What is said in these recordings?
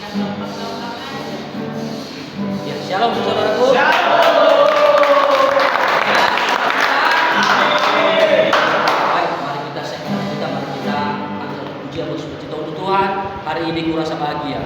Ya, shalom saudaraku. Baik, mari kita angkat pujian bersuka-cita untuk Tuhan. Hari ini kurasa bahagia.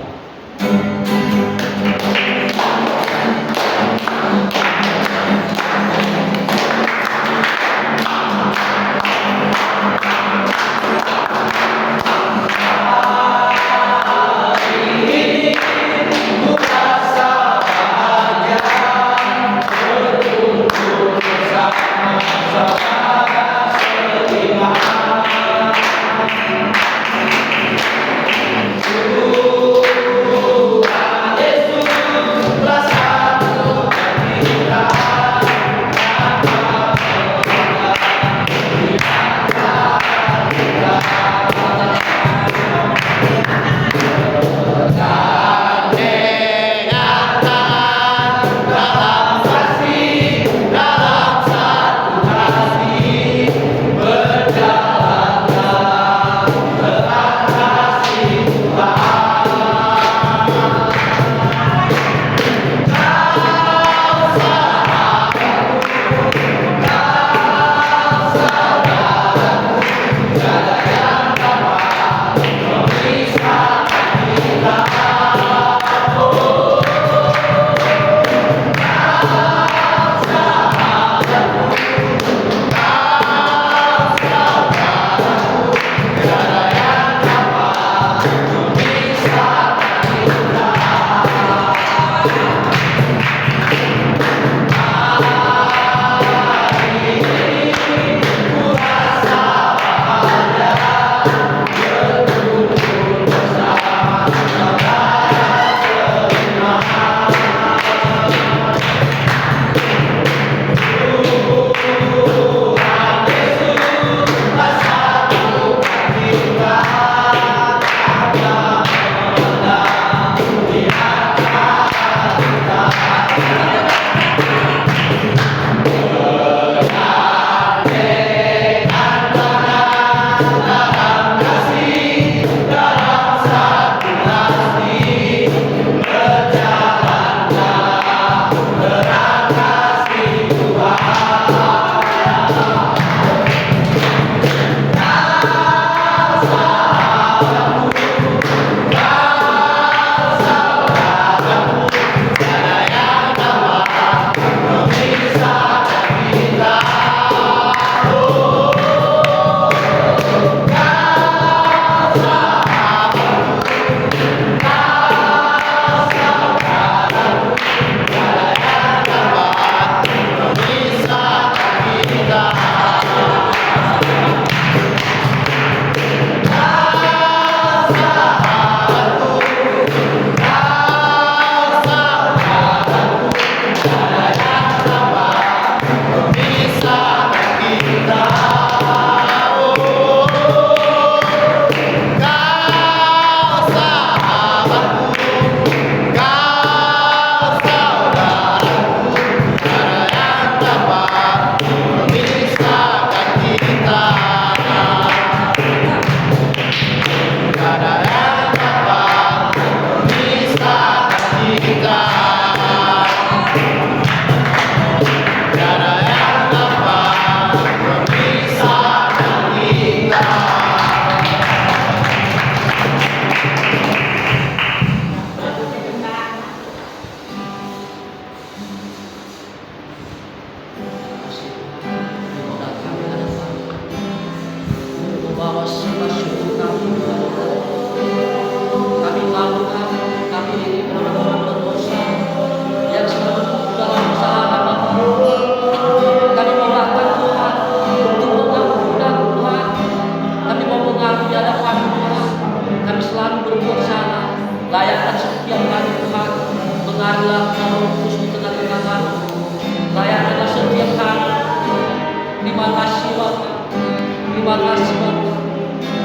Terima kasih Bapak.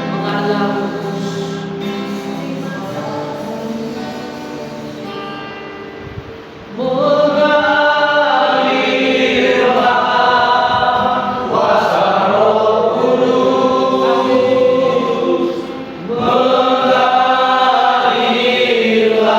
Mengalah Mengalirlah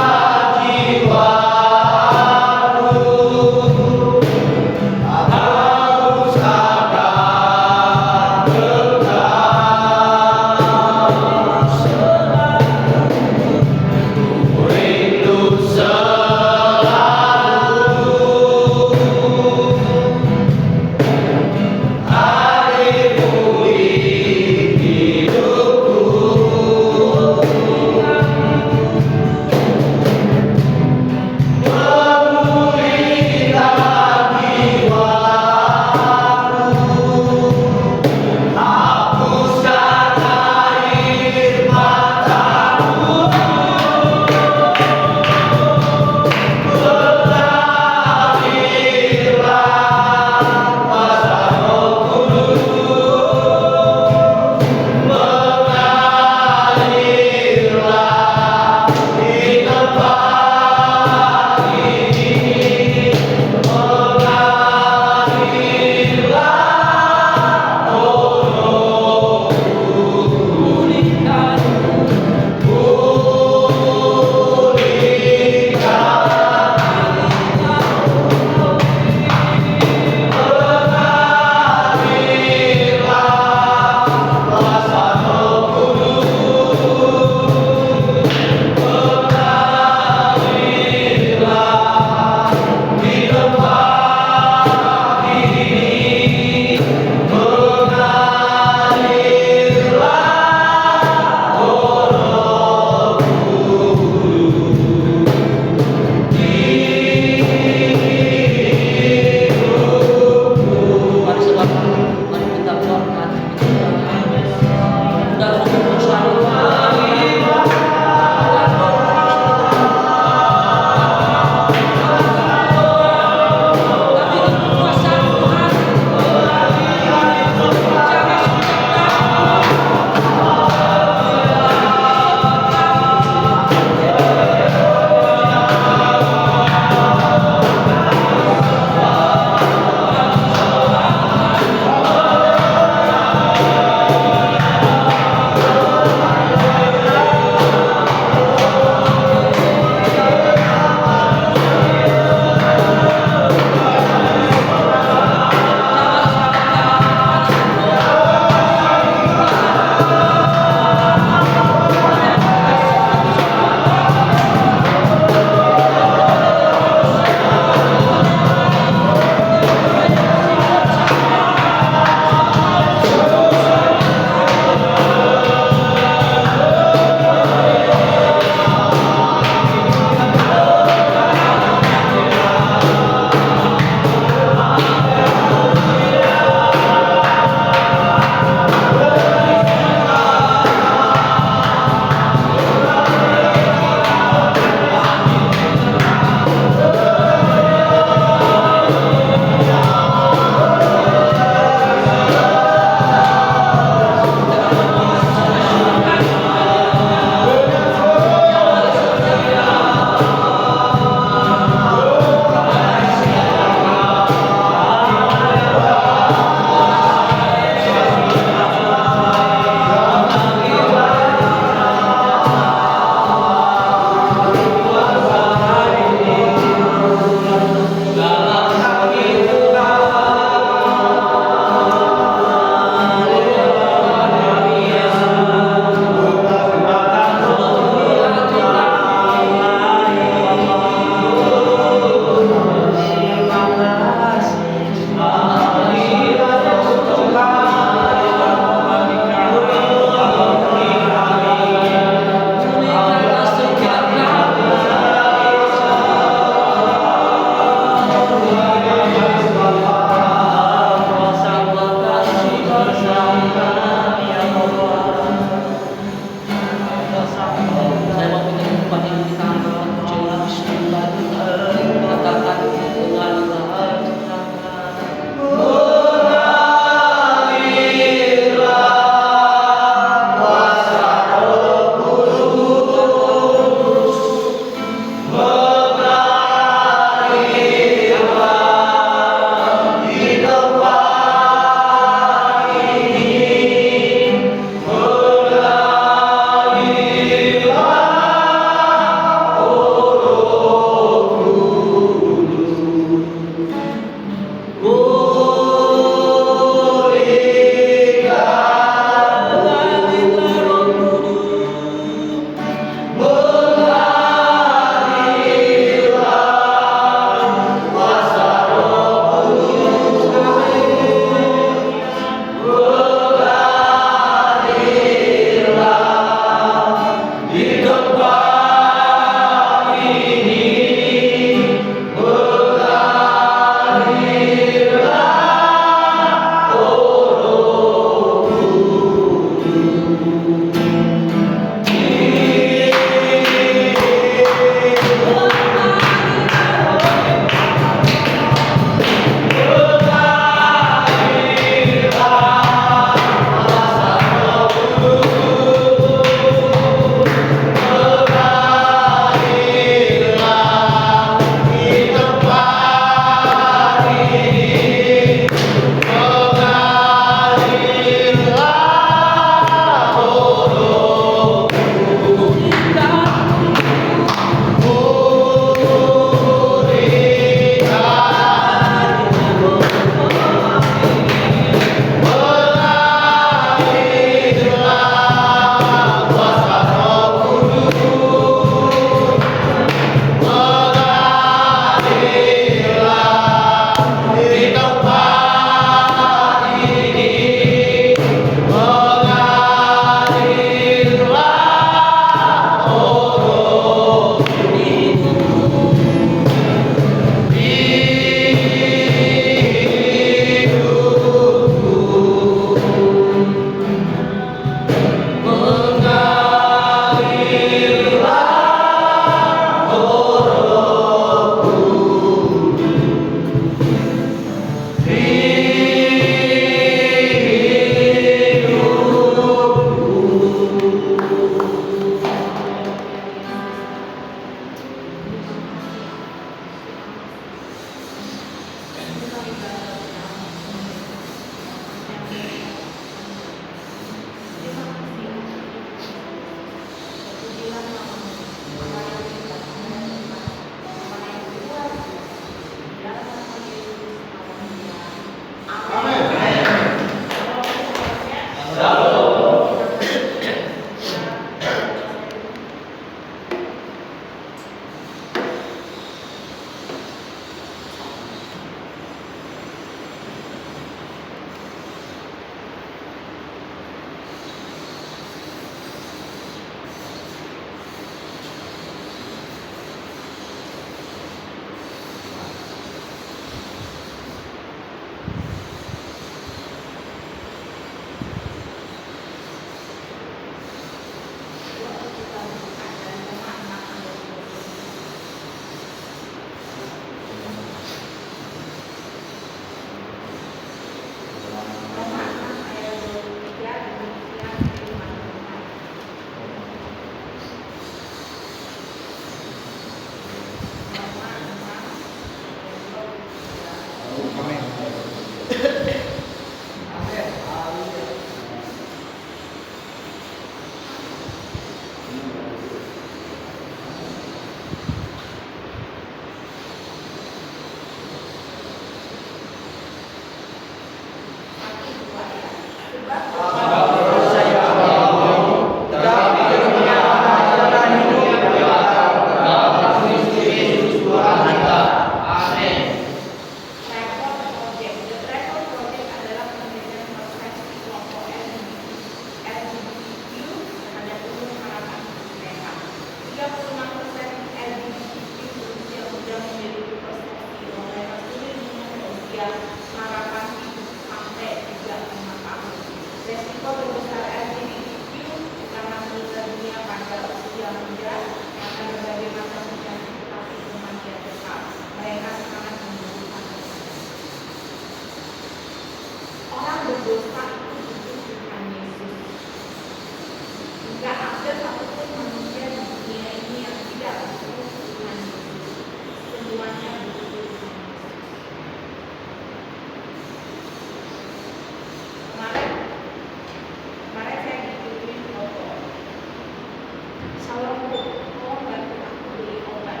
Shalom Bu, tolong bantu aku beli obat.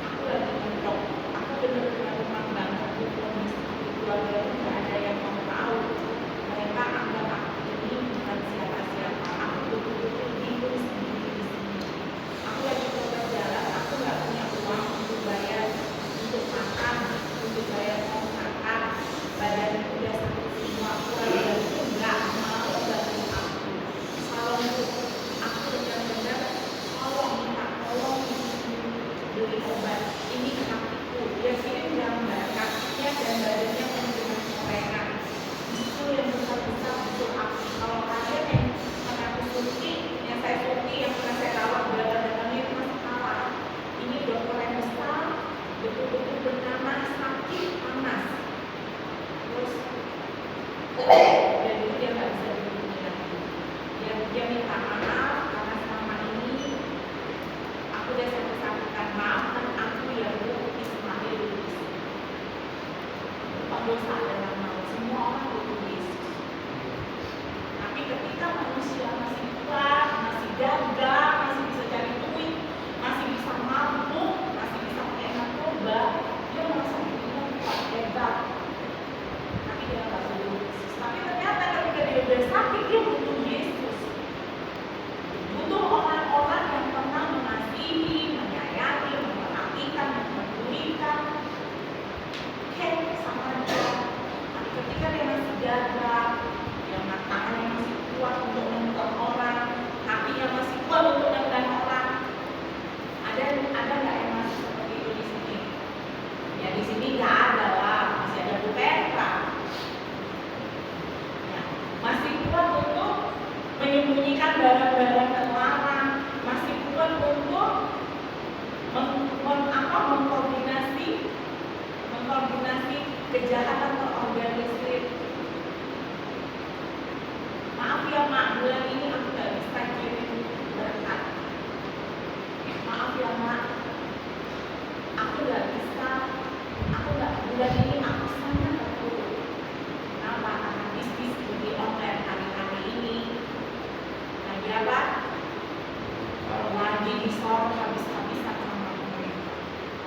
Aku lagi mendok. Aku benar-benar rumah banget Bu, kondisi keluarga nggak ada yang mau tahu. Mereka anggap aku ini bukan siapa-siapa. Aku betul-betul bingung sendiri di sini. Aku lagi coba jalan, aku nggak punya uang untuk bayar untuk makan, untuk bayar kontrakan. Badan udah sakit semua, keluarga itu nggak mau bantu aku. Shalom Bu, aku benar-benar tolong beli obat. Ini kakiku, dia kirim gambar kakinya dan badannya penuh dengan korengan. Itu yang besar-besar untuk aku. Kalau kalian yang pernah aku suntik, yang saya suntik, yang pernah saya rawat badan-badannya itu masih kalah. Ini dokter yang besar, betul-betul bernama sakit panas. Terus dan itu dia nggak bisa dihubungi lagi. Dia minta maaf karena selama ini aku udah sakit-sakitan. Maafkan aku ya Bu Ismail Lubis. Dosa adalah maut. Semua orang butuh Yesus. Tapi ketika manusia masih kuat, masih gagah, masih bisa cari duit, masih bisa mabuk, masih bisa pakai narkoba, dia merasa dirinya kuat, hebat. Tapi dia nggak butuh Yesus. Tapi ternyata ketika dia udah sakit, dia butuh Yesus. Butuh orang-orang yang pernah mengasihi, menyayangi, memperhatikan, mempedulikan. Sama dia. Tapi ketika dia masih gagah, dia tangannya masih kuat untuk menentukan orang, hatinya masih kuat untuk menentukan orang. Ada nggak yang masih seperti itu di sini? Ya di sini nggak ada lah, masih ada Bu Petra. Ya, masih kuat untuk menyembunyikan barang-barang terlarang, masih kuat untuk mengkoordinasi kejahatan terorganisir. Maaf ya Mak, bulan ini aku nggak bisa kirim berkat. Maaf ya Mak, aku nggak bisa. Bulan ini aku sangat terpuruk. Kenapa? Karena bisnis judi online hari-hari ini lagi apa? Lagi disorot habis-habisan sama pemerintah.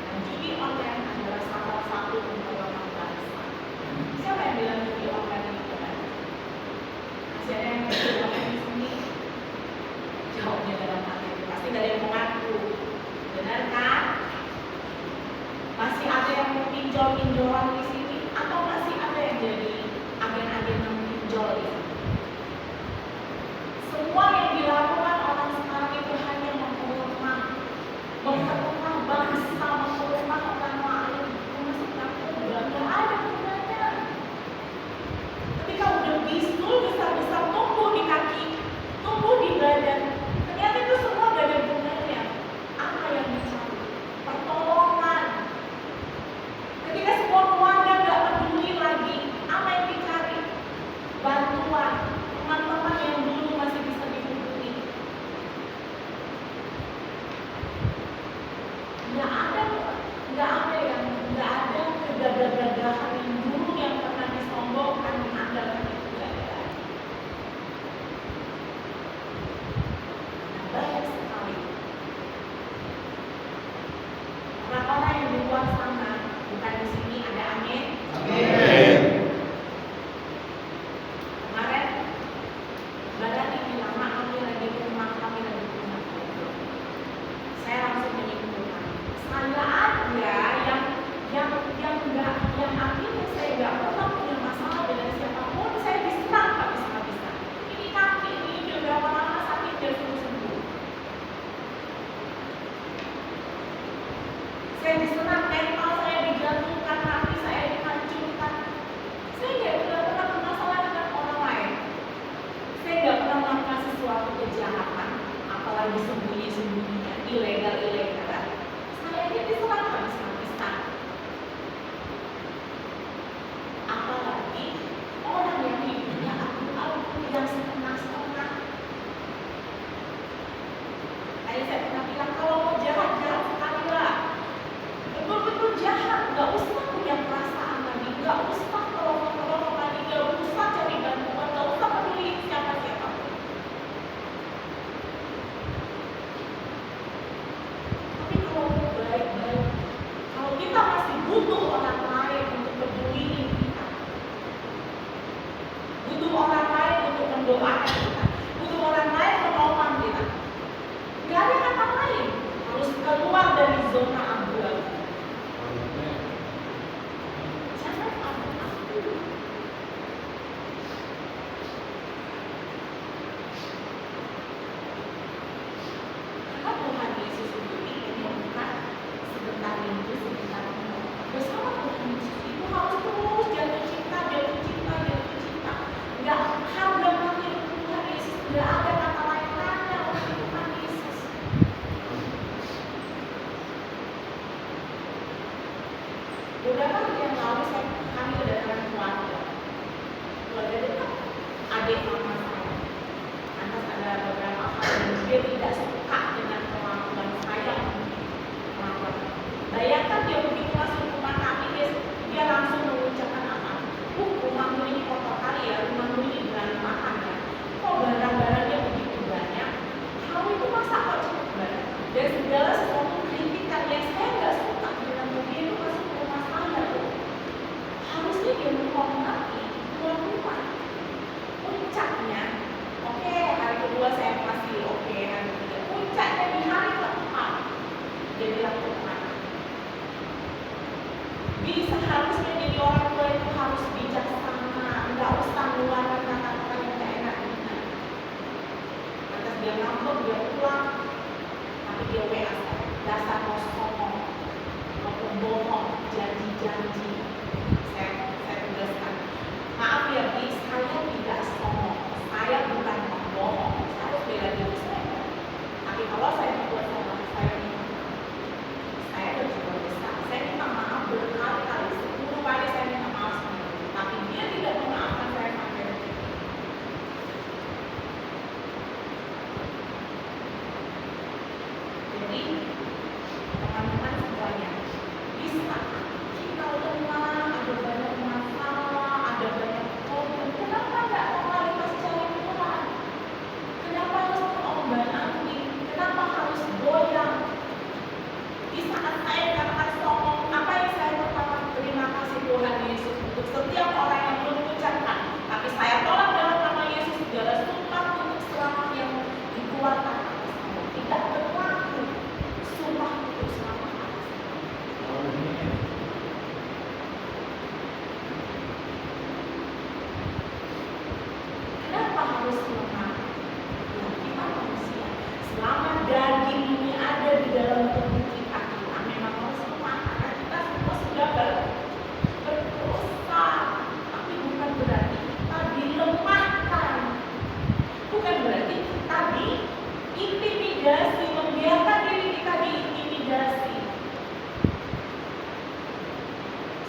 Dan judi online adalah salah satu pemberontak bangsa. Siapa yang bilang judi online itu benar? Masih ada yang judi online di sini? Jawabnya dalam hati itu pasti nggak ada yang mengaku. Benar kan? Masih ada yang mau pinjol-pinjolan di sini? Atau masih ada yang jadi agen-agen yang pinjol ini? Semua yang dilakukan orang sekarang itu hanya memperlemah bangsa, memperlemah orang lain, termasuk narkoba. Nggak ada gunanya. Ketika udah bisul besar-besar tumbuh di kaki, tumbuh di badan, ternyata itu semua nggak ada gunanya. Apa yang dicari? Pertolongan. Ketika semua keluarga nggak peduli lagi, apa yang dicari? Bantuan. Teman-teman yang dulu masih bisa dihubungi. Nggak ada kegagah-gagahan yang dulu yang pernah disombongkan, diandalkan itu nggak ada lagi. Banyak sekali orang-orang yang di luar sana, bukan di sini, ada amin. Kemarin Badan ini lama kami lagi ke rumah goblok. Saya langsung menyimpulkan, saya aja yang akhirnya saya nggak pernah punya masalah dengan siapapun, saya diserang habis-habisan. Ini kaki ini udah berapa lama sakit dan sembuh. Saya diserang, mental saya digantungkan, hati saya dihancurkan. Saya nggak pernah bermasalah dengan orang lain. Saya nggak pernah melakukan sesuatu kejahatan, apalagi sembunyi-sembunyinya, ilegal-ilegalan. Saya aja diserang habis-habisan. Apalagi orang yang hidupnya aku yang setengah-setengah. Tadi saya pernah bilang, kalau mau jahat-jahat sekali lah. Betul-betul jahat, nggak usah punya perasaan lagi, nggak usah tolong-tolong lagi, nggak usah cari bantuan, nggak usah peduli siapa-siapa. keluar dari zona abu-abu. Jangan abu-abu. Karena Tuhan Yesus itu ingin bukan sebentar minggu, sebentar minggu. Bersama Tuhan Yesus itu harus terus jatuh cinta, jatuh cinta, jatuh cinta. Enggak harga mati untuk Tuhan Yesus. Enggak ada kata lain hanya untuk Tuhan Yesus. Beberapa hari yang lalu kami kedatangan keluarga dekat, adik mama saya. Lantas ada beberapa hal yang dia tidak suka dengan kelakuan saya melakukan. Bayangkan dia begitu masuk rumah kami, dia langsung mengucapkan apa? Rumahmu ini kotor kali ya, rumahmu ini berantakan ya. Kok barang-barangnya begitu banyak? Kamu itu masa kok cukup banyak? Dan segala sesuatu kritikan yang saya nggak suka dengan dia itu masuk ke rumah saya tuh. Harusnya dia menghormati tuan rumah. Puncaknya, oke, hari kedua saya masih oke, hari ketiga. Puncaknya di hari keempat, dia bilang ke teman, seharusnya jadi orang tua itu harus bijaksana, nggak usah ngeluarin kata-kata yang nggak enak. Lantas dia ngambek, dia pulang, tapi dia WA saya, dasar kosong, pembohong, janji-janji. Saya tugaskan, maaf ya Bi, saya tidak sombong, saya bukan pembohong, saya bela diri saya. Tapi kalau saya buat salah, saya minta maaf. Saya berjiwa besar, saya minta maaf berkali-kali, 10 kali saya minta maaf sama dia. Tapi dia tidak memaafkan saya sampai detik ini. Jadi teman-teman semuanya, di saat kita lemah, ada banyak masalah, ada banyak problem, kenapa nggak totalitas cari Tuhan? Kenapa harus terombang-ambing? Kenapa harus goyang? Di saat saya katakan sombong, apa yang saya pertama terima kasih Tuhan Yesus untuk setiap orang yang mengucapkan, tapi saya tolak dalam nama Yesus segala sumpah untuk selamat yang dikeluarkan atas saya tidak berlaku. Sumpah untuk selamat atas saya. Kenapa harus lemah? Ya, kita manusia. Selama daging ini ada di dalam tubuh kita memang harus lemah karena kita semua sudah berdosa. Tapi bukan berarti kita dilemahkan. Bukan berarti kita diintimidasi, membiarkan diri kita diintimidasi.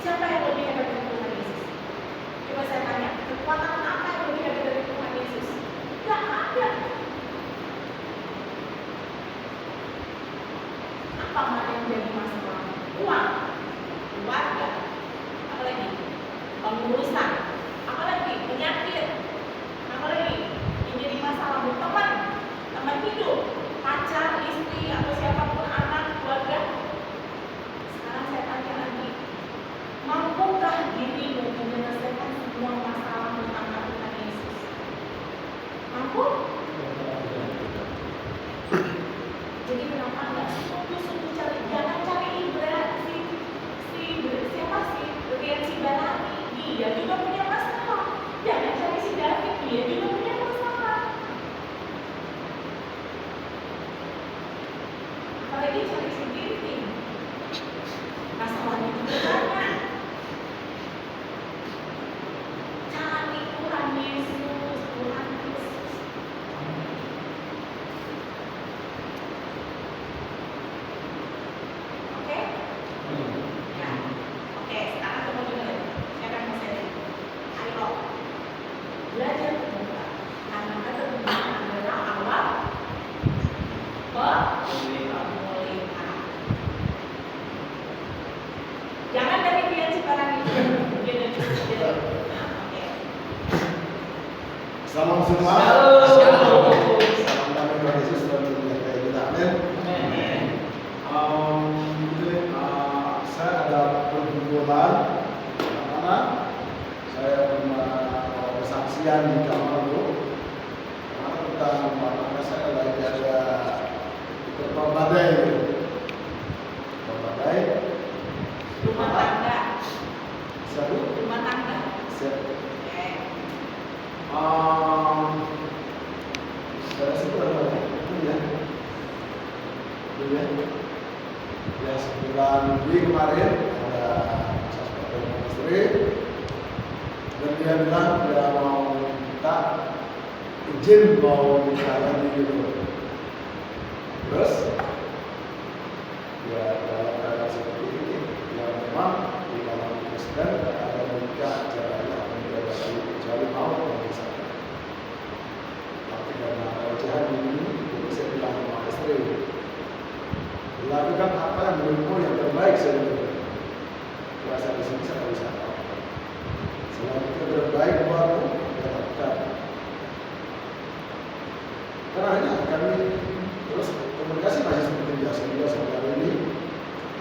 Siapa yang lebih hebat dari Tuhan Yesus? Coba saya tanya, kekuatan apa yang lebih hebat dari Tuhan Yesus? Gak ada. Apa yang jadi masalah? Uang, keluarga, apa lagi? Pengurusan, apa lagi? Penyakit, apa lagi? Yang jadi masalah teman hidup, pacar, istri, atau siapapun, anak, keluarga. Sekarang saya tanya lagi, mampukah dirimu menyelesaikan semua masalah bersama Tuhan Yesus? Mampu? Jadi kenapa enggak sungguh-sungguh cari, jangan cari ibarat siapa sih Rian Sibarani, dia juga punya masalah. Jangan cari si David, dia juga punya masalah. Apalagi cari sendiri, masalahnya juga banyak. Cari Tuhan Yesus, Tuhan Yesus. Oke? Ya. Oke, sekarang coba juga lagi. Siapa yang mau sharing? Ayo. Belajar terbuka. Karena keterbukaan adalah awal pemulihan. Jangan dari pilihan sekarang itu. Nah, oke. Selamat semua. Shalom. Salam damai Tuhan Yesus dan menyertai kita. Amin. Saya ada pergumulan karena saya pernah kesaksian di kamar itu. Karena tentang rumah tangga saya lagi ada beberapa badai. ya. Ya, 9 Juli kemarin ada suspek dengan istri, dan dia bilang dia mau minta izin mau nikah lagi gitu. Terus ya dalam keadaan seperti ini, ya memang di dalam Kristen ada nikah caranya menjadi kecuali mau memisahkan. Tapi karena pelecehan ini, jadi saya bilang sama istri, lakukan apa yang menurutmu yang terbaik sebenarnya. Kuasa di sini saya bisa tahu. Selama itu terbaik buatmu, ya lakukan. Karena hanya kami terus komunikasi masih seperti biasa juga sampai hari ini.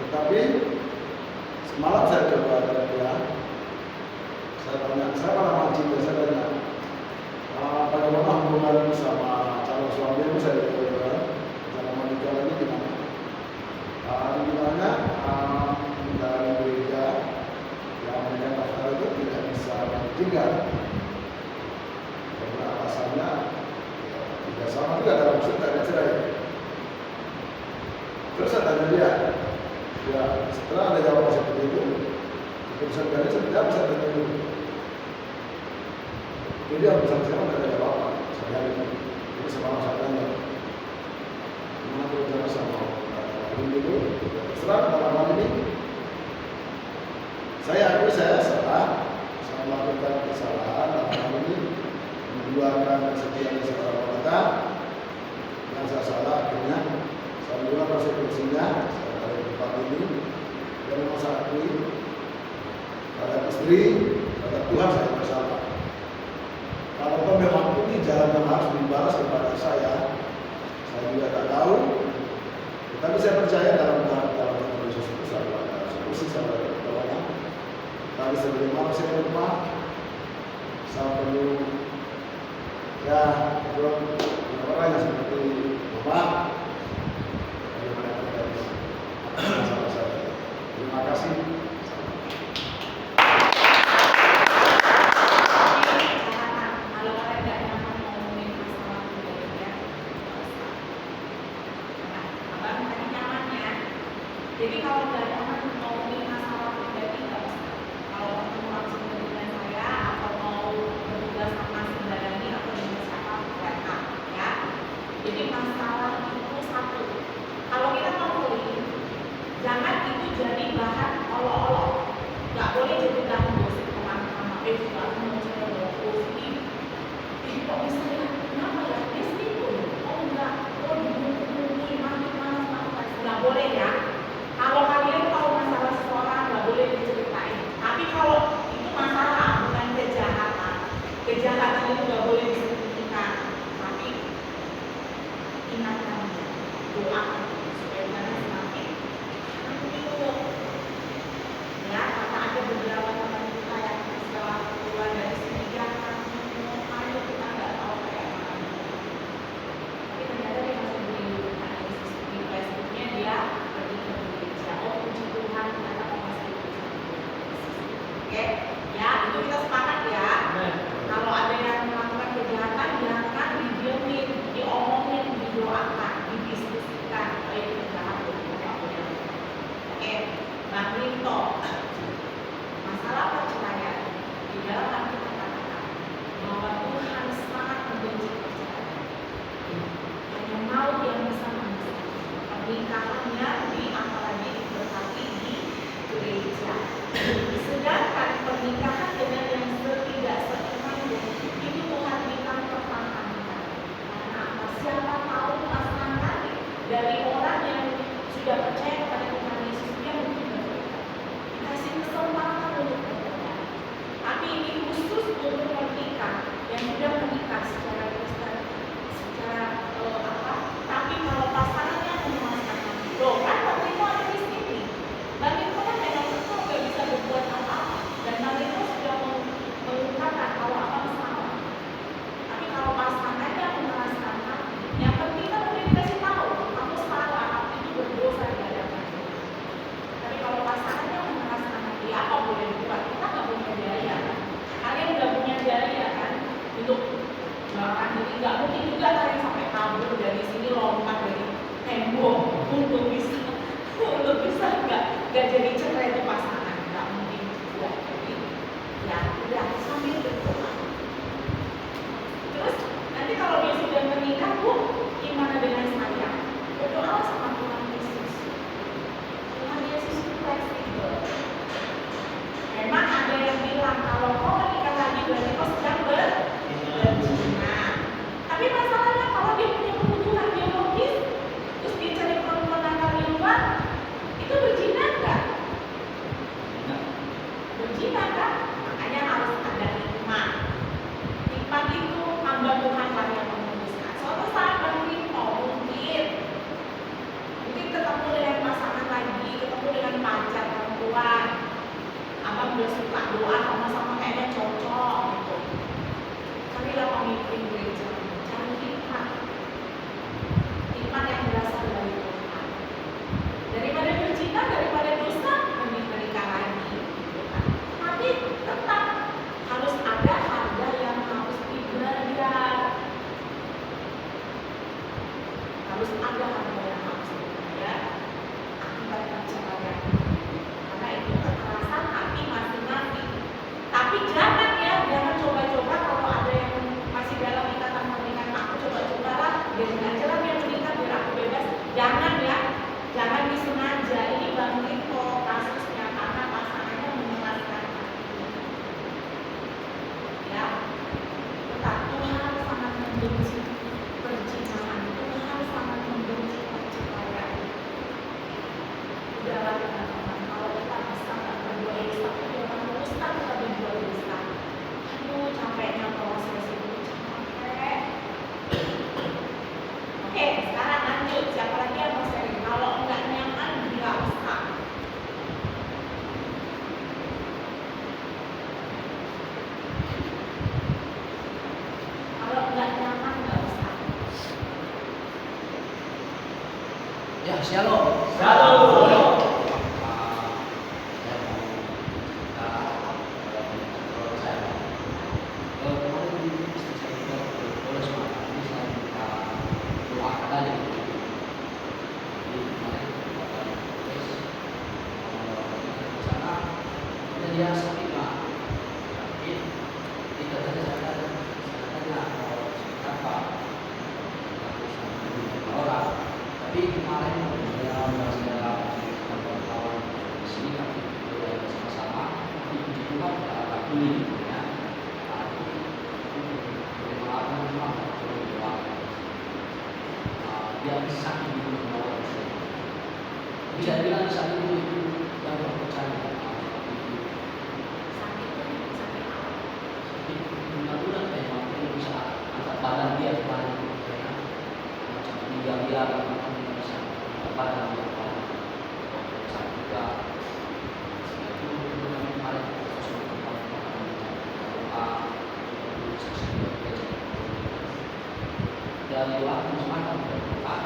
Tetapi semalam saya coba dengan dia, saya tanya, saya pernah mancing, saya tanya, bagaimana hubungan sama calon suami itu saya coba, jangan menikah lagi gimana? Dimana dari gereja yang mereka daftar itu tidak bisa mengizinkan karena alasannya tidak sama juga dalam serta cerai. Terus saya tanya dia, ya setelah ada jawaban seperti itu, keputusan kalian seperti apa saya tanya dulu. Jadi yang bersama-sama tidak ada jawaban. Saya ini, jadi semalam saya tanya, gimana kalau sama ini dulu, terserah dalam hal ini. Saya akui saya salah, saya melakukan kesalahan dalam hal ini, menjualkan kesetiaan seorang wanita yang saya salah akhirnya. Saya juga konsekuensinya, saya dari tempat ini, dan mau saya akui pada istri, pada Tuhan saya bersalah. Kalau memang ini jalan yang harus dibalas kepada saya juga tak tahu. Tapi saya percaya dalam Yesus itu selalu ada solusi, selalu ada pertolongan. Tapi sebelum manusia lupa, saya perlu ya belum orang yang seperti Bapak. Sama saya. Terima kasih. Jadi kalau nggak nyaman ngomongin masalah pribadi nggak usah. Kalau ketemu langsung dengan saya atau mau bertugas sama saudara ini atau dengan siapa mereka, ya. Jadi masalah itu satu. Kalau kita ngobrolin, jangan itu jadi bahan olok-olok. Nggak boleh jadi bahan gosip kemana-mana. Juga mau cewek ini. Ini kok bisa ya? Kenapa ya? Dia selingkuh. Oh enggak. Oh dibungkus mana? Nggak boleh ya. Kalau kalian tahu masalah seseorang nggak boleh diceritain. Tapi kalau itu masalah bukan kejahatan, kejahatan itu nggak boleh disembunyikan. Tapi ingatkan, doakan supaya jangan semakin itu. Ya, karena ada beberapa teman kita yang setelah keluar dari sini jangan ayo kita nggak tahu kayak mana. Tapi ternyata dia masih menunjukkan di Facebooknya dia pergi ke gereja. Oh puji Tuhan ternyata masih oke, ya itu kita sepakat ya. Kalau ada yang melakukan kejahatan jangan didiemin, diomongin, didoakan, didiskusikan. Oh itu kejahatan itu nggak boleh. Oke, Bang Rinto, masalah perceraian di dalam Alkitab katakan bahwa Tuhan sangat membenci perceraian. Hanya maut yang bisa memisahkan. Pernikahannya apalagi diberkati di gereja. Sedangkan pernikahan dengan yang tidak seiman itu Tuhan berikan pertahankan. Karena apa? Siapa tahu pasangan dari orang yang sudah percaya kepada Tuhan Yesus dia mungkin berbeda. Dikasih kesempatan untuk berbeda. Tapi ini khusus untuk menikah yang sudah menikah secara Kristen, secara apa? Tapi kalau pasangannya memaksakan, loh kan waktu itu ada di sini. Bang itu kan memang betul nggak bisa berbuat apa-apa dan Bang itu sudah mengungkapkan kalau apa salah. Tapi kalau pasangannya mengeraskan hati, yang penting kan udah dikasih tahu kamu salah, kamu itu berdosa di hadapan pacar perempuan, abang udah suka doa sama-sama kayaknya cocok gitu. Carilah pemimpin gereja, cari hikmat yang berasal dari Tuhan. Daripada berzina, daripada dosa, mending menikah lagi, gitu kan. Tapi tetap harus ada harga yang harus dibayar. Harus ada harga yang harus dibayar akibat perceraian. Karena itu kekerasan hati masing-masing. Tapi jangan coba-coba kalau ada yang masih dalam ikatan pernikahan, aku coba-coba lah, biar aja lah dia menikah biar aku bebas. Jangan ya, jangan disengaja. Ini Bang Rito kasusnya karena pasangannya menjelaskan ya. Tetap Tuhan sangat membenci perzinahan, Tuhan sangat membenci perceraian. Udahlah teman-teman, kalau kita bisa nggak berbuat dosa, jangan dosa kita berbuat dosa. Aduh, capeknya proses itu capek. Oke, sekarang lanjut. Siapa lagi yang mau sharing? Kalau nggak nyaman, nggak usah. Kalau nggak nyaman, nggak usah. Ya, shalom. Dia sakit lah, sakit. Kita sadar apa orang. Tapi kemarin saya kawan-kawan di sini kami bersama-sama di puji Tuhan kita akui ya. Dia sakit di bawah. Bisa bilang sakit itu yang percaya. Badan dia kemarin ya, macam dia bisa badan dia saya juga itu kemarin dari waktu semacam berdoa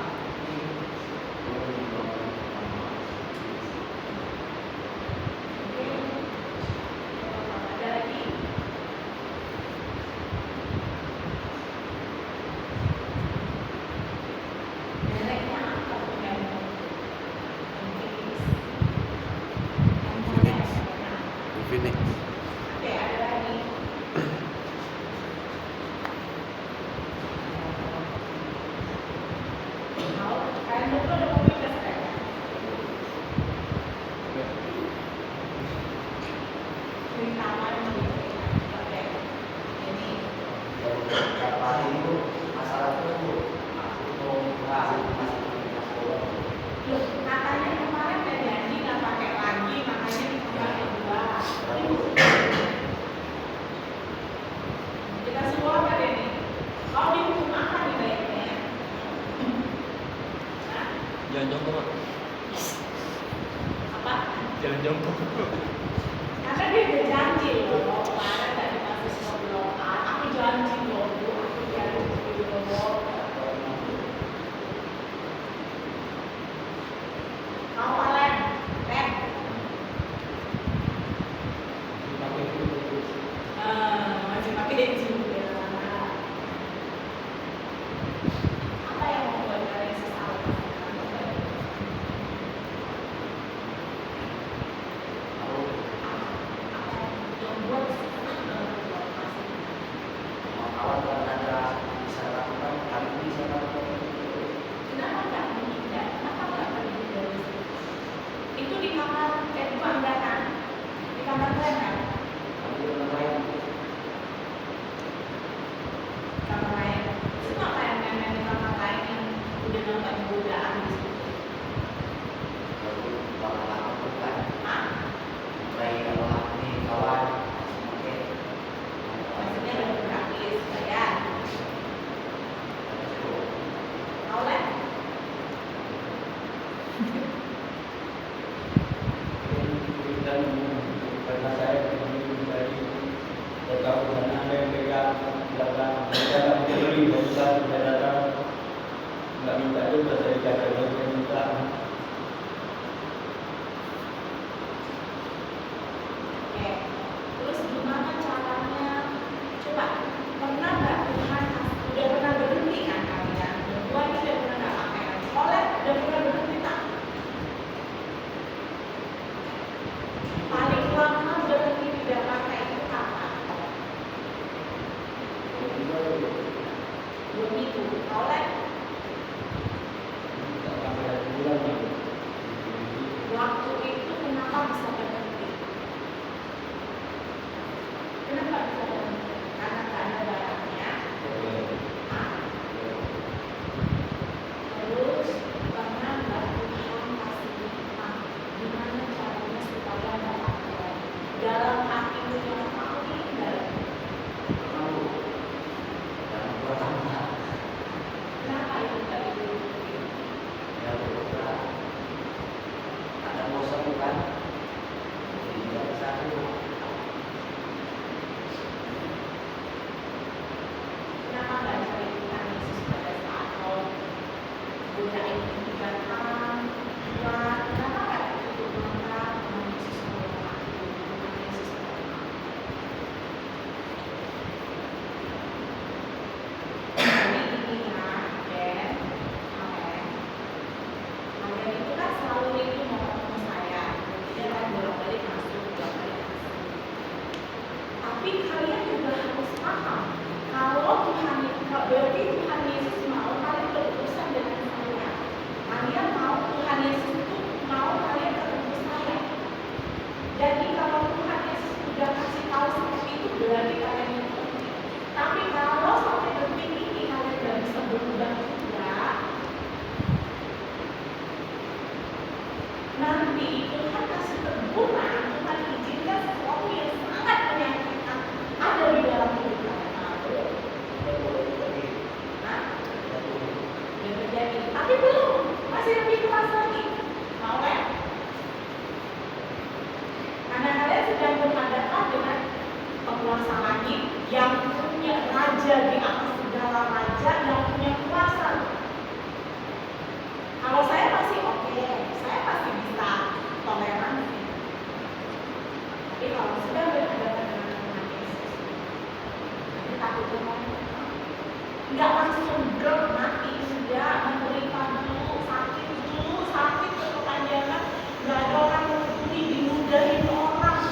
Phoenix. Oke, ada lagi. Mau kalian berdua udah mau pindah sekarang? Cerita apa nih? Oke, ini Beberapa hari itu masalah tersebut aku mau masih loh, katanya kemarin udah janji nggak pakai lagi, makanya dipakai kedua. Kita semua kan ini, mau dihukum apa nih baiknya? Hah? jangan jongkok. Apa? Jangan jongkok. Karena dia udah janji loh, kemarin dari mahasiswa blokan, aku janji loh, Bu, aku janji loh. Mau Len? Len? Masih pakai juga. Apa yang membuat kalian sesal? Yang buat kawan dan ada bisa lakukan kali ini saya lakukan kenapa nggak menghindar? Kenapa nggak pergi dari situ? Itu di kamar, itu Anda kan? Di kamar kalian kan? kami dengan lain Kamar lain. Itu apa yang main-main di kamar lain yang udah nonton godaan di situ? lalu bapak lakukan Hah? mulai kalau ini kawan mungkin lebih keras lagi. Mau kan? Karena kalian sedang berhadapan dengan penguasa langit yang punya raja di atas segala raja, yang punya kuasa. Kalau saya masih oke, saya masih bisa toleransi. Tapi kalau sudah berhadapan dengan Tuhan Yesus, kita takut dengan nggak langsung drop mati, sudah menderita dulu, sakit berkepanjangan, nggak ada orang menghubungi, dimudahin orang,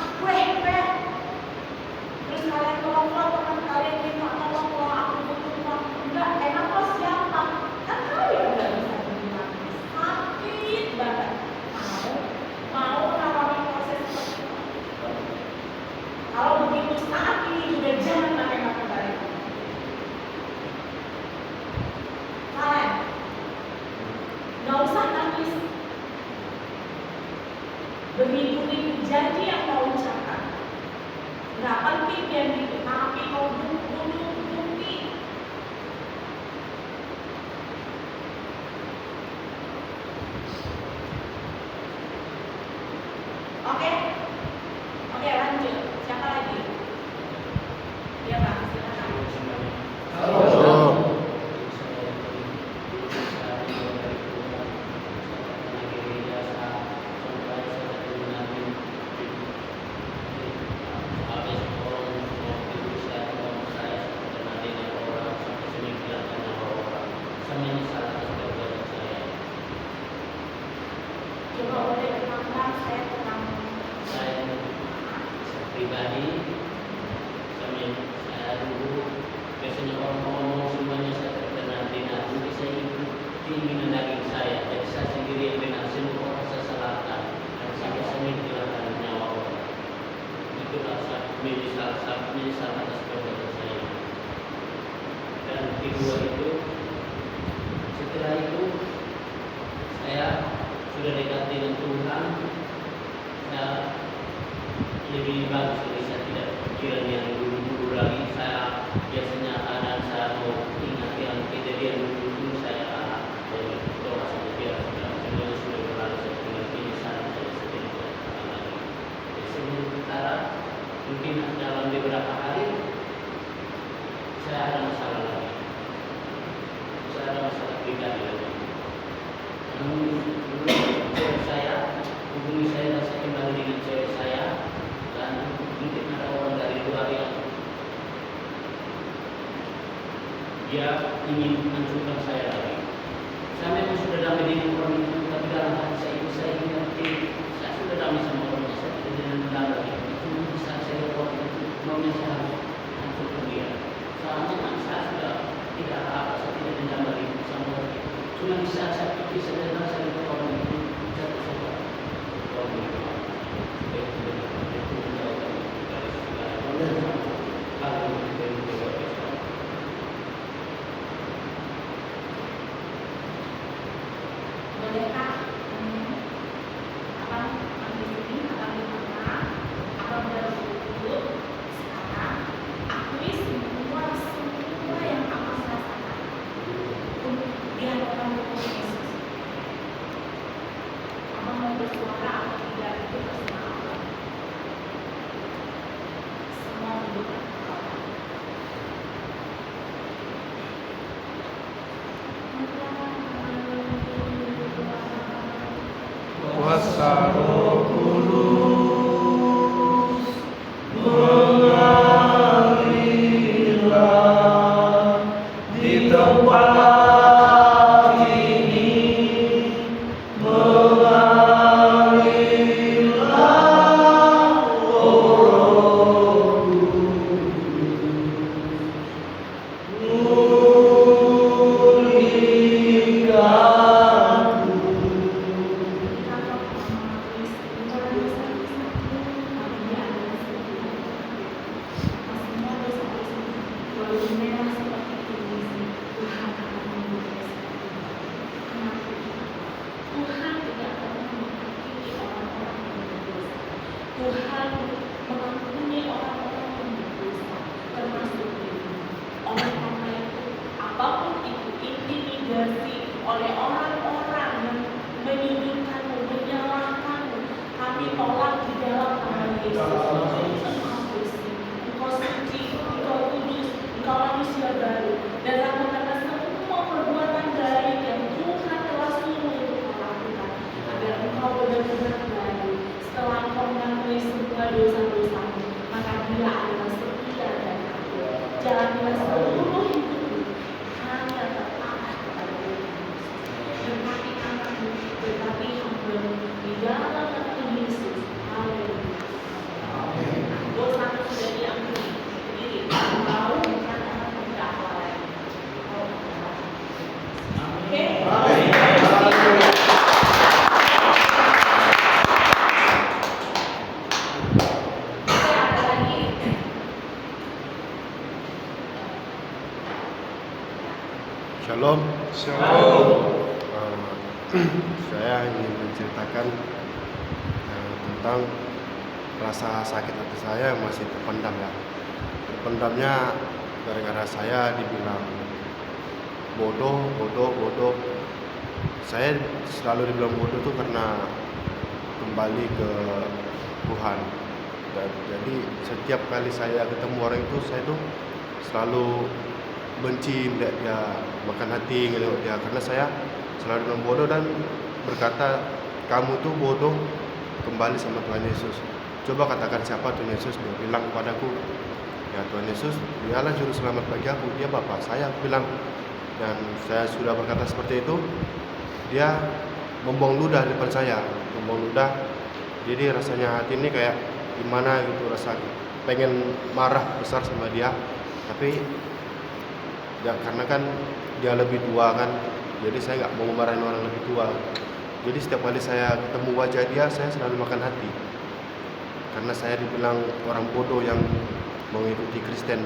terus kalian tolong teman kalian minta tolong kalau aku butuh uang, enggak, enak kok siapa? Kan kalian nggak bisa bilang sakit banget, mau ngalamin proses seperti itu. Kalau begitu saat ini juga jangan pakai mata balik. Kalian nggak usah nangis. Beribu-ribu janji yang kau ucapkan, nggak penting yang itu, tapi kau dulu bukti. Oke, lanjut. Siapa lagi? Ya Pak, silakan. Halo. Coba boleh ditambah, saya kurang. Saya pribadi, saya dulu biasanya orang ngomong semuanya saya terkena tapi saya ikut keinginan daging saya, jadi saya sendiri yang benar, semua orang saya salahkan dan sampai saya menghilangkan nyawa orang. Itulah menyesal atas perbuatan saya. Dan kedua itu, setelah itu saya sudah dekat dengan Tuhan, saya lebih bagus, jadi saya tidak pikiran yang dulu lagi. Saya biasanya kadang saya mau ingat yang kejadian dulu saya doa saja biar semuanya sudah berlalu, saya tinggal penyesalan saya sendiri lagi. Sementara mungkin dalam beberapa hari saya ada masalah lagi, saya ada masalah pribadi lagi. Cewek saya hubungi saya dan saya kembali dengan cewek saya, dan mungkin ada orang dari luar yang dia ingin hancurkan saya lagi. Saya memang sudah damai dengan orang itu, tapi dalam hati saya itu saya ingin ngerti, saya sudah damai sama orangnya, saya tidak dengan benar lagi. Itu bisa saya orang itu maunya saya harus hancurkan dia. Soalnya kan saya sudah tidak apa, saya tidak dendam lagi sama orang itu. Cuma bisa saya pikir sebenarnya saya itu orang itu jatuh sama orang itu. Supaya itu menjauhkan dari segala hal yang dari luar biasa. Bolehkah Abang di sini, Abang di mana? Abang bersyukur sekarang akui semua yang Abang rasakan di hadapan Tuhan Yesus. Abang mau bersuara atau tidak itu terserah Abang. Semua hidup Abang. Kuasa Roh Kudus mengalirlah di tempat ini, mengalirlah Roh Tuhan mengampuni orang-orang yang berdosa, termasuk diri. Oleh karena itu, apapun itu intimidasi oleh orang-orang yang jalanilah aliran setia dan adil. Jalanilah seluruh hidupmu hanya terarah kepada Tuhan. Berkati anakmu, berkati hambamu di dalam nama Yesus. Haleluya. Dosa sudah diampuni. Berdiri, mau menyatakan terdakwa lagi. Oke. Shalom. Shalom. Saya ingin menceritakan tentang rasa sakit hati saya yang masih terpendam ya. Terpendamnya gara-gara saya dibilang bodoh. Saya selalu dibilang bodoh tuh karena kembali ke Tuhan. Dan jadi setiap kali saya ketemu orang itu, saya tuh selalu benci melihat dia, makan hati ngelihat dia, karena saya selalu bilang bodoh dan berkata, kamu tuh bodoh, kembali sama Tuhan Yesus. Coba katakan siapa Tuhan Yesus. Dia bilang kepadaku, ya Tuhan Yesus, dialah juru selamat bagi aku, dia Bapa saya, aku bilang. Dan saya sudah berkata seperti itu, dia membuang ludah di depan saya, jadi rasanya hati ini kayak gimana gitu, rasa pengen marah besar sama dia, tapi ya karena kan dia lebih tua kan, jadi saya nggak mau memarahin orang lebih tua. Jadi setiap kali saya ketemu wajah dia, saya selalu makan hati, karena saya dibilang orang bodoh yang mengikuti Kristen.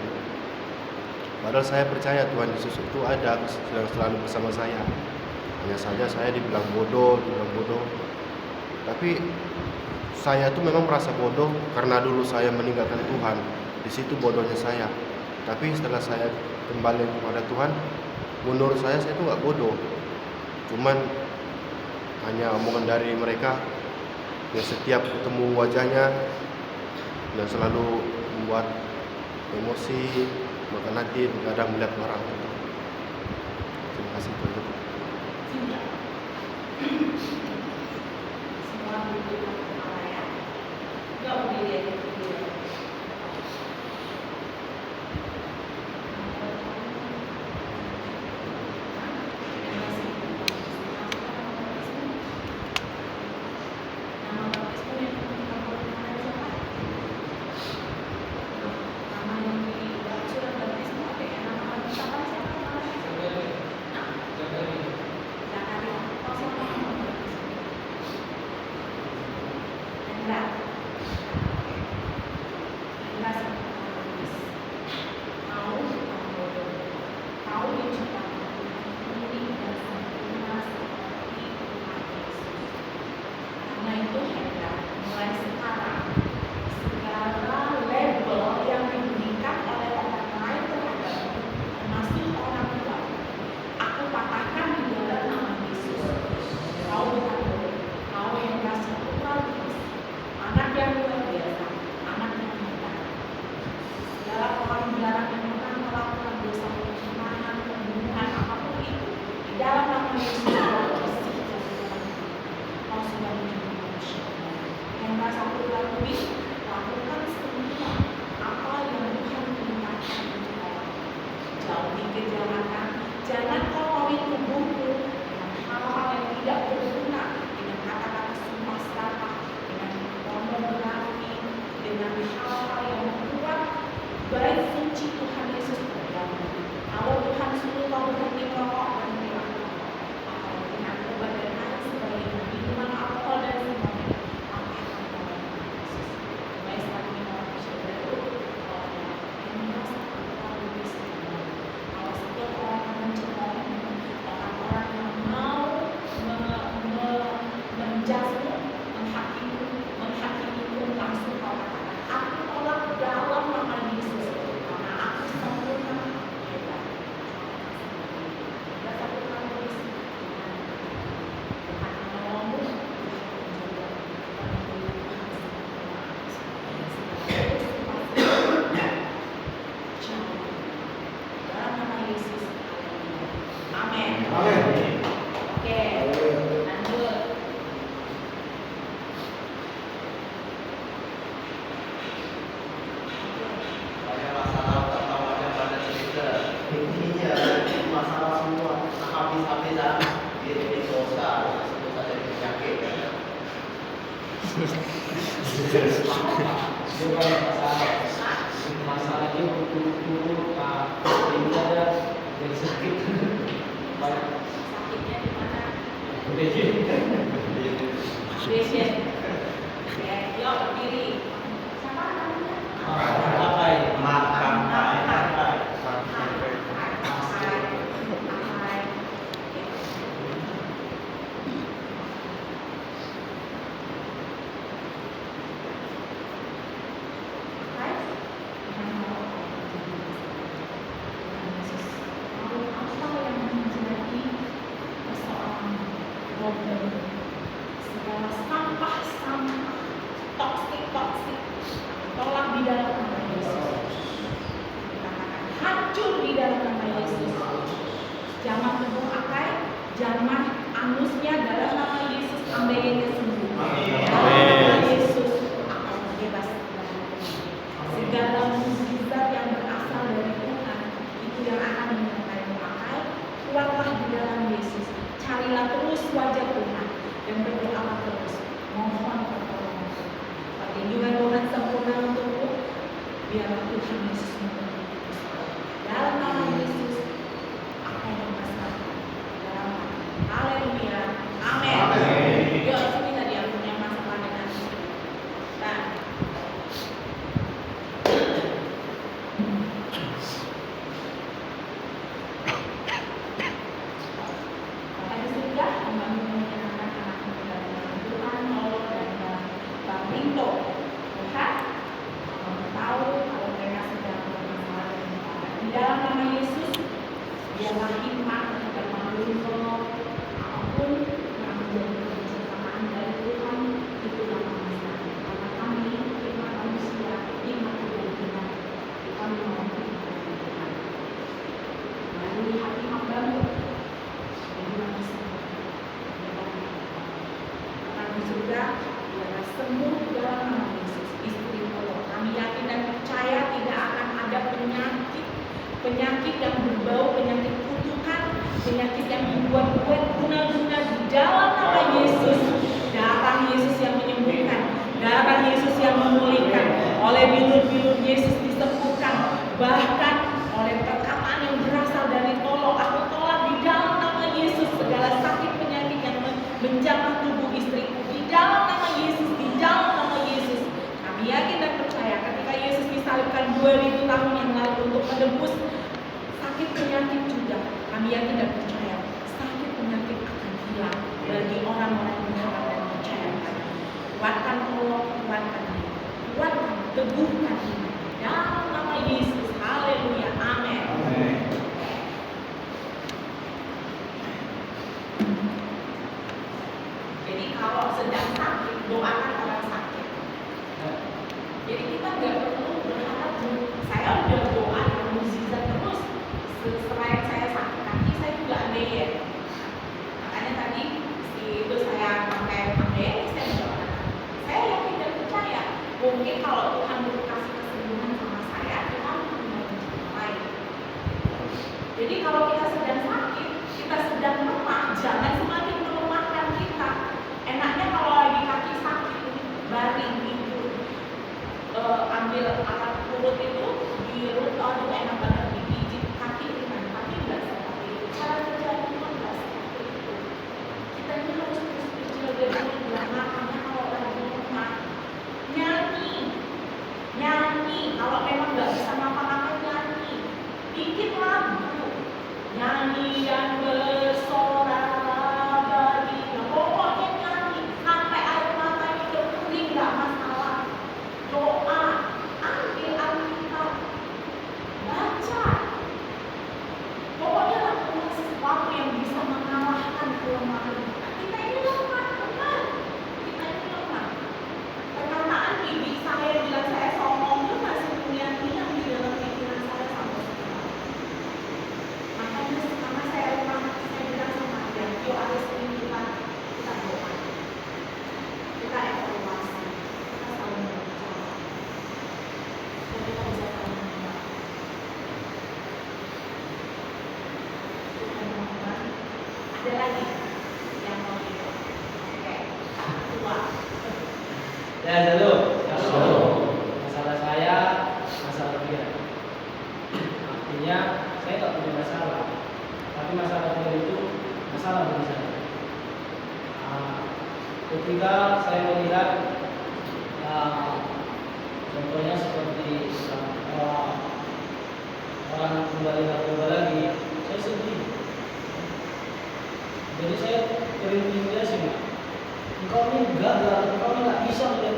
Padahal saya percaya Tuhan Yesus itu ada, yang selalu bersama saya. Hanya saja saya dibilang bodoh. Tapi saya tuh memang merasa bodoh karena dulu saya meninggalkan Tuhan. Di situ bodohnya saya. Tapi setelah saya kembali kepada Tuhan, menurut saya itu nggak bodoh. Cuman hanya omongan dari mereka yang setiap ketemu wajahnya dan selalu membuat emosi, makan hati, kadang melihat orang. Terima kasih Tuhan. Semua duduk kepala ya. Enggak berdiri aja berdiri. Jangan kotori tubuhmu dengan hal-hal yang tidak berguna, dengan kata-kata sumpah serapah, dengan pornografi, dengan hal-hal yang membuat baik suci Tuhan Yesus terganggu. Kalau Tuhan suruh kau berhenti merokok, berhentilah merokok. Apalagi narkoba dan lain sebagainya, minuman alkohol dan sebagainya, pakai Tuhan Yesus. Masalahnya untuk ini ada yang sakit banyak. Sakitnya di mana? Begini. Vision. Oke, yuk berdiri. Siapa namanya? Apa ini? Segala sampah-sampah toksik tolak di dalam nama Yesus. Dikatakan hancur di dalam nama Yesus. Jamah tubuh Akai, jamah anusnya dalam nama Yesus, ambeyenya sembuh. Dalam nama Yesus akan bebas. Segala mukjizat yang berasal dari Tuhan itu yang akan menyertai Akai. Kuatlah di dalam Yesus. Carilah terus wajah Tuhan dan berdoalah terus. Mohon pertolongan. Perlindungan Tuhan sempurna untukmu. Biarlah Tuhan Yesus menolongmu. Dalam nama Yesus akan membebaskan dalam hati. Haleluya. Amin. Yuk sini tadi yang punya masalah dengan nah. Bapak di surga membantu menyenangkan anakmu dalam nama Tuhan, Lolo dan Bang Rinto. Tuhan tahu kalau mereka sedang bermasalah dengan Tuhan. Di dalam nama Yesus, biarlah hikmat dan Bang Rinto apapun yang menjadi kebijaksanaan dari Tuhan itu yang kami serahkan. Karena kami hikmat manusia, hikmat Tuhan, kami mau hikmat dari Tuhan. Melalui hati hamba-Mu, kami juga biarlah sembuh dalam nama Yesus. Istri Allah, kami yakin dan percaya tidak akan ada penyakit yang berbau, penyakit kutukan, penyakit yang membuat guna-guna di dalam nama Yesus. Darah Yesus yang menyembuhkan, darah Yesus yang memulihkan, oleh bilur-bilur Yesus disembuhkan, bahkan oleh perkataan yang berasal dari Allah. Aku tolak di dalam nama Yesus segala sakit penyakit yang menjamah tubuh istriku di dalam nama Yesus, di dalam nama Yesus. Kami yakin dan percaya ketika Yesus disalibkan 2000 tahun yang lalu untuk menebus sakit penyakit juga, kami yakin dan percaya sakit penyakit akan hilang bagi orang-orang yang berharap dan percaya. Kuatkan Allah, kuatkan dia, kuatkan, teguhkan dia dalam nama Yesus. Haleluya, amin. Jadi kalau sedang sakit, doakan orang sakit. Jadi kita nggak perlu berharap. Saya udah doa yang mukjizat terus. Selain saya sakit kaki, saya juga ambeien. Makanya tadi itu saya pakai ambeien, saya doakan. Saya yakin dan percaya. Mungkin kalau Tuhan berkasih kesembuhan sama saya, Tuhan akan memberikan lain. Jadi kalau kita sedang sakit, kita sedang lemah, jangan semakin melemahkan kita. Enaknya kalau lagi kaki sakit, baring itu, ambil alat urut itu, diurut, aduh enak banget, dipijit kaki ringan, tapi enggak seperti itu. Cara kerja itu Saya dulu. Masalah saya, masalah dia. Artinya saya tak punya masalah, tapi masalah dia itu masalah bagi saya. Ketika saya melihat contohnya seperti orang kembali narkoba lagi, saya sedih. Jadi saya terintimidasi, engkau ini gagal, engkau ini nggak bisa menjadi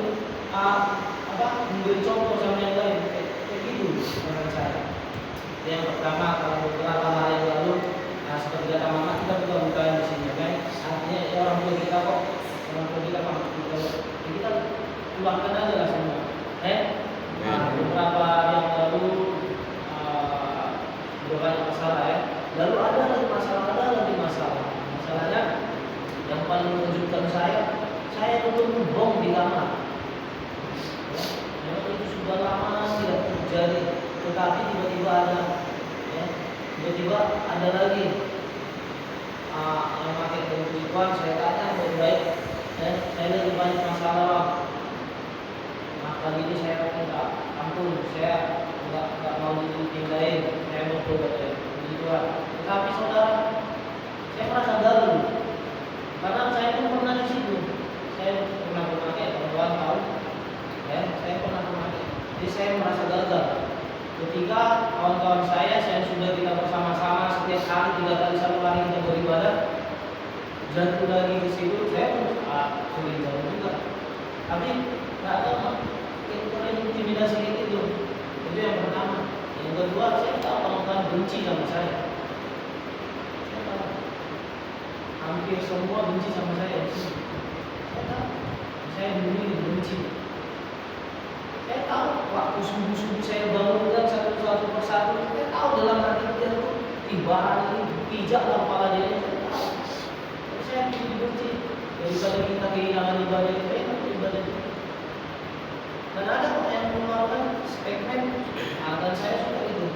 memberi contoh sama yang lain, kayak gitu menurut saya. Yang pertama, kalau beberapa hari yang lalu, seperti kata mama, kita buka-bukaan di sini, kan? Artinya orang tua kita kok, orang tua kita mama kita keluarkan aja lah semua. Beberapa yang lalu udah banyak masalah ya. Lalu ada lagi masalah. Masalahnya yang paling mengejutkan saya ketemu bom di kamar. Ya, memang itu sudah lama tidak terjadi, tetapi tiba-tiba ada lagi yang pakai perempuan. Saya tanya baik-baik, saya lagi banyak masalah. Kali ini saya minta ampun, saya nggak mau dipindahin, saya mau tobat ya, begitu lah. Tetapi saudara, saya merasa gagal, karena saya pun pernah di situ. Saya pernah memakai, kawan tahu, ya, saya pernah memakai. Jadi saya merasa gagal. Ketika kawan-kawan saya sudah kita bersama-sama setiap hari 3 kali 1 hari kita beribadah, jatuh lagi ke situ, saya pun sering jatuh juga. Tapi nggak tahu. Intimidasi itu yang pertama. Yang kedua, saya tahu kawan-kawan benci sama saya. Saya tahu. Hampir semua benci sama saya. Saya tahu. Saya dulu dibenci. Saya tahu waktu subuh-subuh saya bangunkan satu persatu. Saya tahu dalam hati dia itu ibarat ini pijak lah kepala dia. Saya tahu. Saya dibenci. Daripada kita kehilangan ibadah itu, ibadah itu. Dan ada kok yang mengeluarkan statement, dan saya suka itu.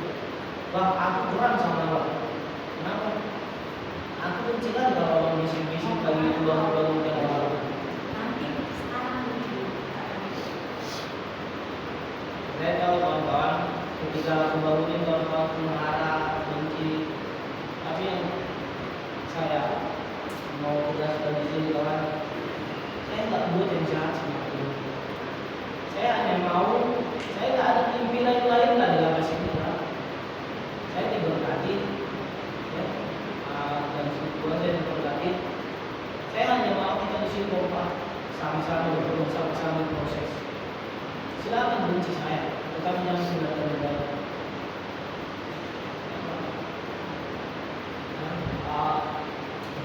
Wah, aku kurang sama Allah. Kenapa? Aku benci kan kalau orang bisik-bisik lagi itu bangun-bangun dan Allah. Nanti sekarang Saya tahu kawan-kawan, ketika aku bangunin kawan-kawan marah, benci. Tapi yang saya mau tegaskan di sini kawan, saya nggak buat yang jahat sama aku. Saya hanya mau, saya tidak ada mimpi lain lah dalam sini. Saya diberkati, ya, dan Tuhan saya diberkati. Saya hanya mau kita di sini kompak, sama-sama berjuang, sama-sama proses. Silakan benci saya, tetapi jangan tinggalkan negara.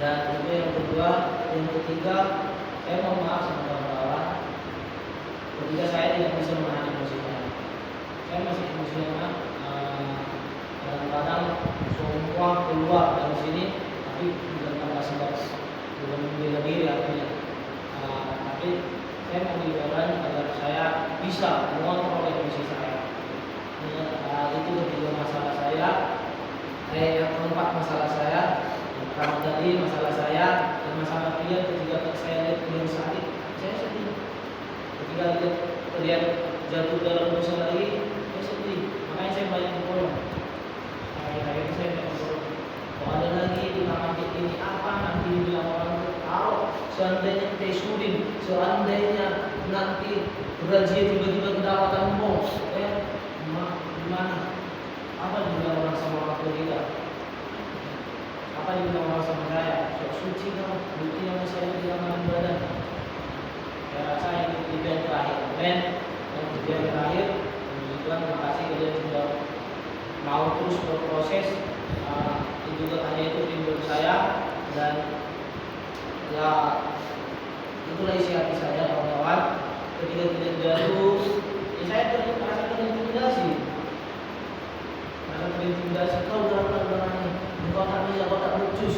Dan itu yang kedua, yang ketiga, saya mau maaf sama kawan-kawan. Ketika saya tidak bisa menahan emosi saya masih emosinya, kadang-kadang semua keluar dari sini, tapi bukan tanpa sebab, bukan membela diri artinya. Tapi saya mau dijalan agar saya bisa mengontrol emosi saya. Itu ketiga masalah saya. Yang keempat masalah saya, yang pertama tadi masalah saya, dan masalah dia ketika saya lihat dia sakit, saya sedih. Ketika lihat jatuh dalam dosa lagi, saya sedih. Makanya saya banyak berdoa. Hari-hari itu saya banyak berdoa. Kalau ada lagi di kamar ini apa nanti dibilang orang itu, kalau seandainya kita isudin, seandainya nanti razia tiba-tiba kedapatan bom, gimana? Apa dibilang orang sama orang tua kita? Apa dibilang orang sama saya? Suci kau, bukti yang saya di dalam badan. Saya rasa itu yang terakhir. Dan yang terakhir, Tuhan terima kasih kalian sudah mau terus berproses. Itu juga hanya itu timbul saya, dan ya itulah isi hati saya kawan-kawan. Ketika tidak jatuh, saya merasa terintimidasi. Merasa terintimidasi, kau darah-darahnya, engkau tak bisa, kau tak becus.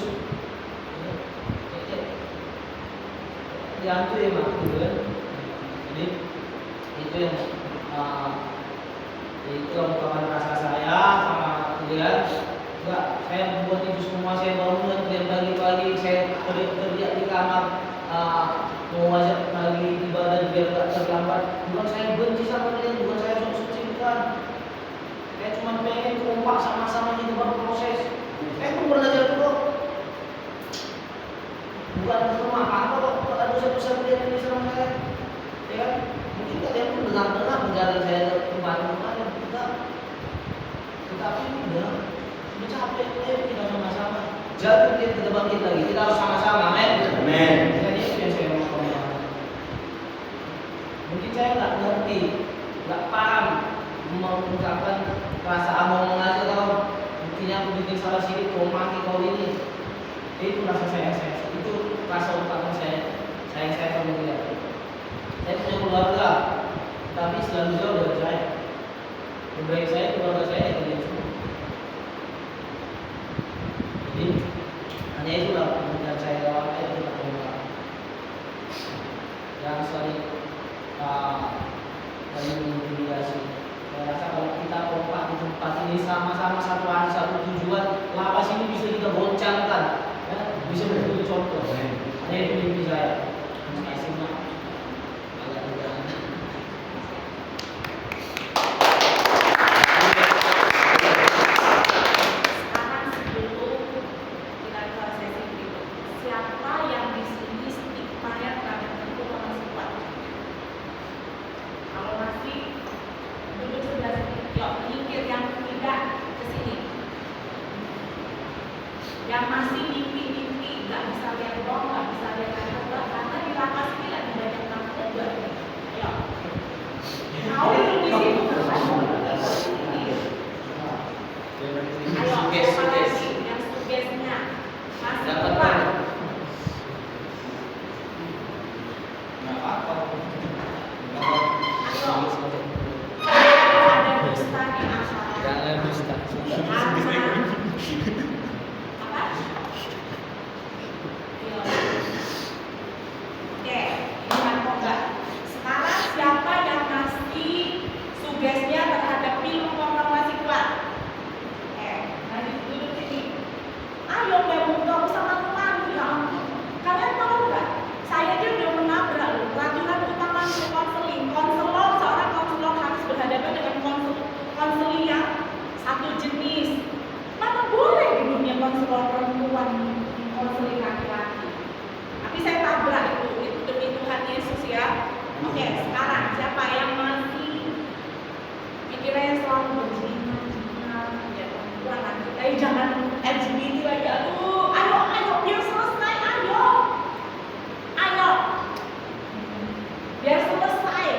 Yang itu emang gitu kan. Jadi itu yang itu kawan rasa saya sama kalian. Enggak, saya membuat itu semua, saya bangun dan pagi-pagi saya teriak di kamar, mau ajak lagi ibadah di biar nggak terlambat. Bukan saya benci sama dia, bukan saya sok suci, bukan. Saya cuma pengen kompak sama-sama gitu baru proses. Saya pun belajar dulu. Bukan cuma apa kok ada dosa-dosa dia yang diserang saya. Ya kan? Mungkin kalian pun dengar-dengar penjelasan saya kemarin juga. Tetapi udah capek, ayo kita sama-sama. Jadi kita bangkit lagi, kita harus sama-sama, amin. Amin. Jadi itu yang saya mau ngomong. Mungkin saya nggak ngerti, nggak paham mengungkapkan perasaan ngomong aja kalau buktinya aku bikin salah sedikit, kau mati kau ini. Itu rasa saya, itu rasa utama saya sama dia. Saya punya keluarga, tapi selalu jauh dari saya. Kebaik saya, keluarga saya yang dia semua. Jadi hanya itulah yang saya lewat itu kita kompak. Yang sering mengintimidasi. Saya rasa kalau kita kompak di tempat ini sama-sama satu arah satu tujuan, lapas ini bisa kita goncangkan, ya, bisa menjadi contoh. Hanya itu mimpi saya. Terima kasih Mak. Agak mudah. Sekarang sebelum kita ke sesi berikut, siapa yang di sini stigmanya terhadap perempuan masih kuat? Kalau masih duduk sebelah sini, yuk minggir yang tidak ke sini. Yang masih mimpi-mimpi, nggak bisa lihat dong, nggak bisa lihat narkoba, karena di lapas ini lagi banyak narkoba. Ayo, kau duduk di situ Ayo, siapa lagi yang sugesnya masih kuat? Ayo, ada dusta di antara Jangan dusta. apa? Ayo. Oke, ini narkoba. Sekarang siapa yang masih sugesnya terhadap film porno masih kuat? Nanti duduk sini. Ayo gabung sama teman, ya ampun. Kalian tahu nggak? Saya aja udah menabrak loh peraturan utama konseling. Konselor, seorang konselor harus berhadapan dengan konseling yang satu jenis. Mana boleh di dunia konselor perempuan, konseling laki-laki. Tapi saya tabrak itu demi Tuhan Yesus ya. Oke, sekarang siapa yang masih pikirannya selalu berzina, ya perempuan nanti, jangan LGBT lagi, aduh, ayo, biar selesai, ayo, biar selesai.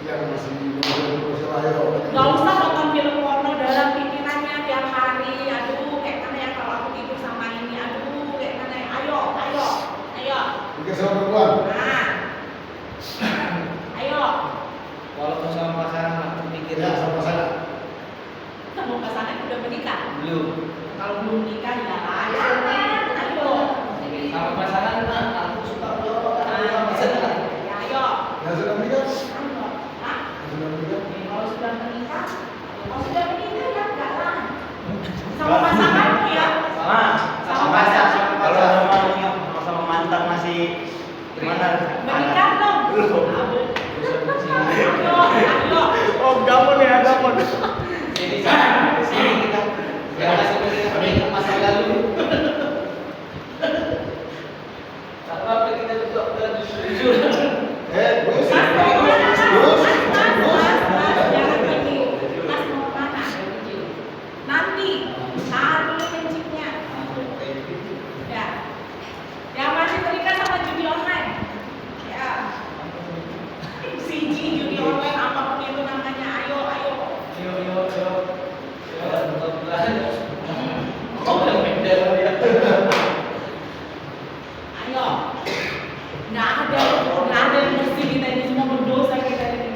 Yang masih menunggu ayo. Gak usah nonton film porno dalam pikirannya tiap hari, aduh, kayak mana ya kalau aku tidur sama ini, aduh, kayak mana ya, ayo. Tiga sama perempuan. Nah, ayo, Walaupun sama pasangan aku pikir Ya sama sana. sama pasangan udah menikah. belum. Kalau belum nikah ya ayo. Sama pasangan aku suka berdoa karena bisa dengar. Ya ayo. Yang sudah menikah? Hah? Yang sudah menikah? Kalau sudah menikah ya enggak lah. Sama pasanganmu ya. Sama pasangan. Kalau sama mantan masih gimana? Menikah dong. Belum. Ayo. Oh, gamon ya, gamon. Jadi di sini kita jangan seperti masa lalu. Karena apa kita juga jujur. Terus. Jangan pergi. Mas mau mana? Nanti. Tahan dulu kencingnya. Ya. Yang masih terikat sama judi online. Ya. CG judi online apapun itu namanya. Ayo. Yo. Mudah-mudahan. Oh, udah beda ya. Ayo. Nggak ada yang mesti kita ini semua berdosa kita ini.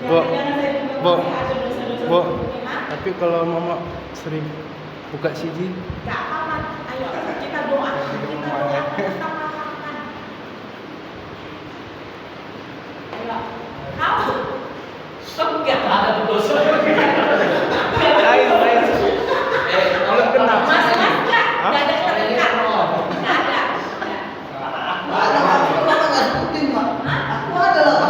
Bu. Jangan saya juga Bu. masih ada dosa-dosa. Bu. Ya. Tapi kalau mama sering buka CG, Nggak apa-apa. Ayo kita doa. Kita makan. Ayo. Kau enggak Ada berdosa. kalau kena Mas enggak ada terdekat. Enggak ada. Aku ada lah,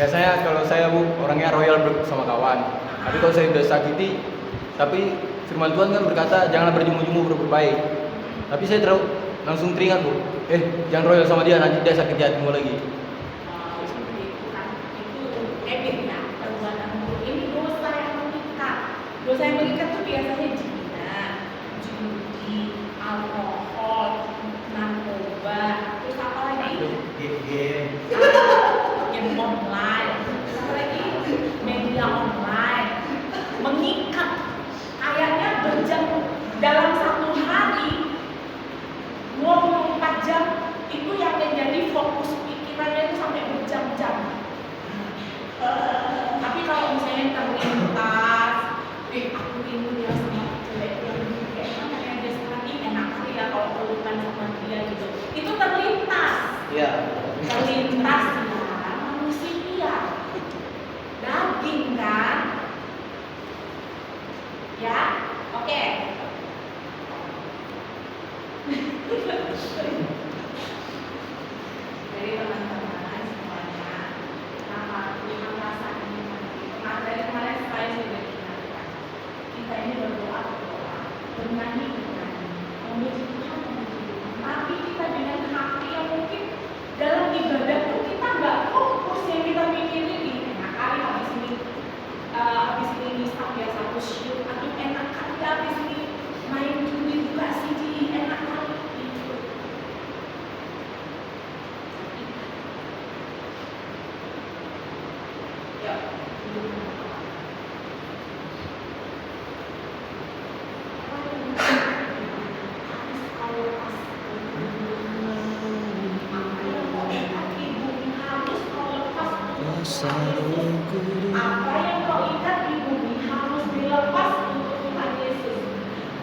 Biasanya kalau saya Bu orangnya royal sama kawan. Tapi kalau saya udah sakiti, tapi firman Tuhan kan berkata janganlah berjemu-jemu berbuat baik. Tapi saya langsung teringat Bu, jangan royal sama dia, nanti dia sakit hatimu lagi. Seperti itu kan, itu habit ya, perbuatan buruk. Ini dosa yang mengikat. Dosa yang mengikat tuh biasanya zina, judi, alkohol, narkoba, terus apa lagi? Game online, apa lagi? Media online, mengikat. Kayaknya berjam dalam satu hari 24 jam itu yang menjadi fokus pikirannya itu sampai berjam-jam. Tapi kalau misalnya terlintas, aku ini ya sama cewek yang kayak mana ya dia sekarang ini enak kali ya kalau pelukan sama dia gitu. Itu terlintas. Iya. Terlintas ya manusia, daging kan? Ya, oke. Jadi teman-teman semuanya, yang merasa ini dari kemarin saya sudah ingatkan, kita ini berdoa, bernyanyi, memuji Tuhan, tapi kita dengan hati yang mungkin dalam ibadah pun kita nggak fokus yang kita mikirin ini. Enak kali habis ini bisa biasa shoot, aduh enak kali habis ini main judi buka CD, enak kali gitu. Ya, apa yang kau ikat di bumi harus dilepas untuk Tuhan Yesus.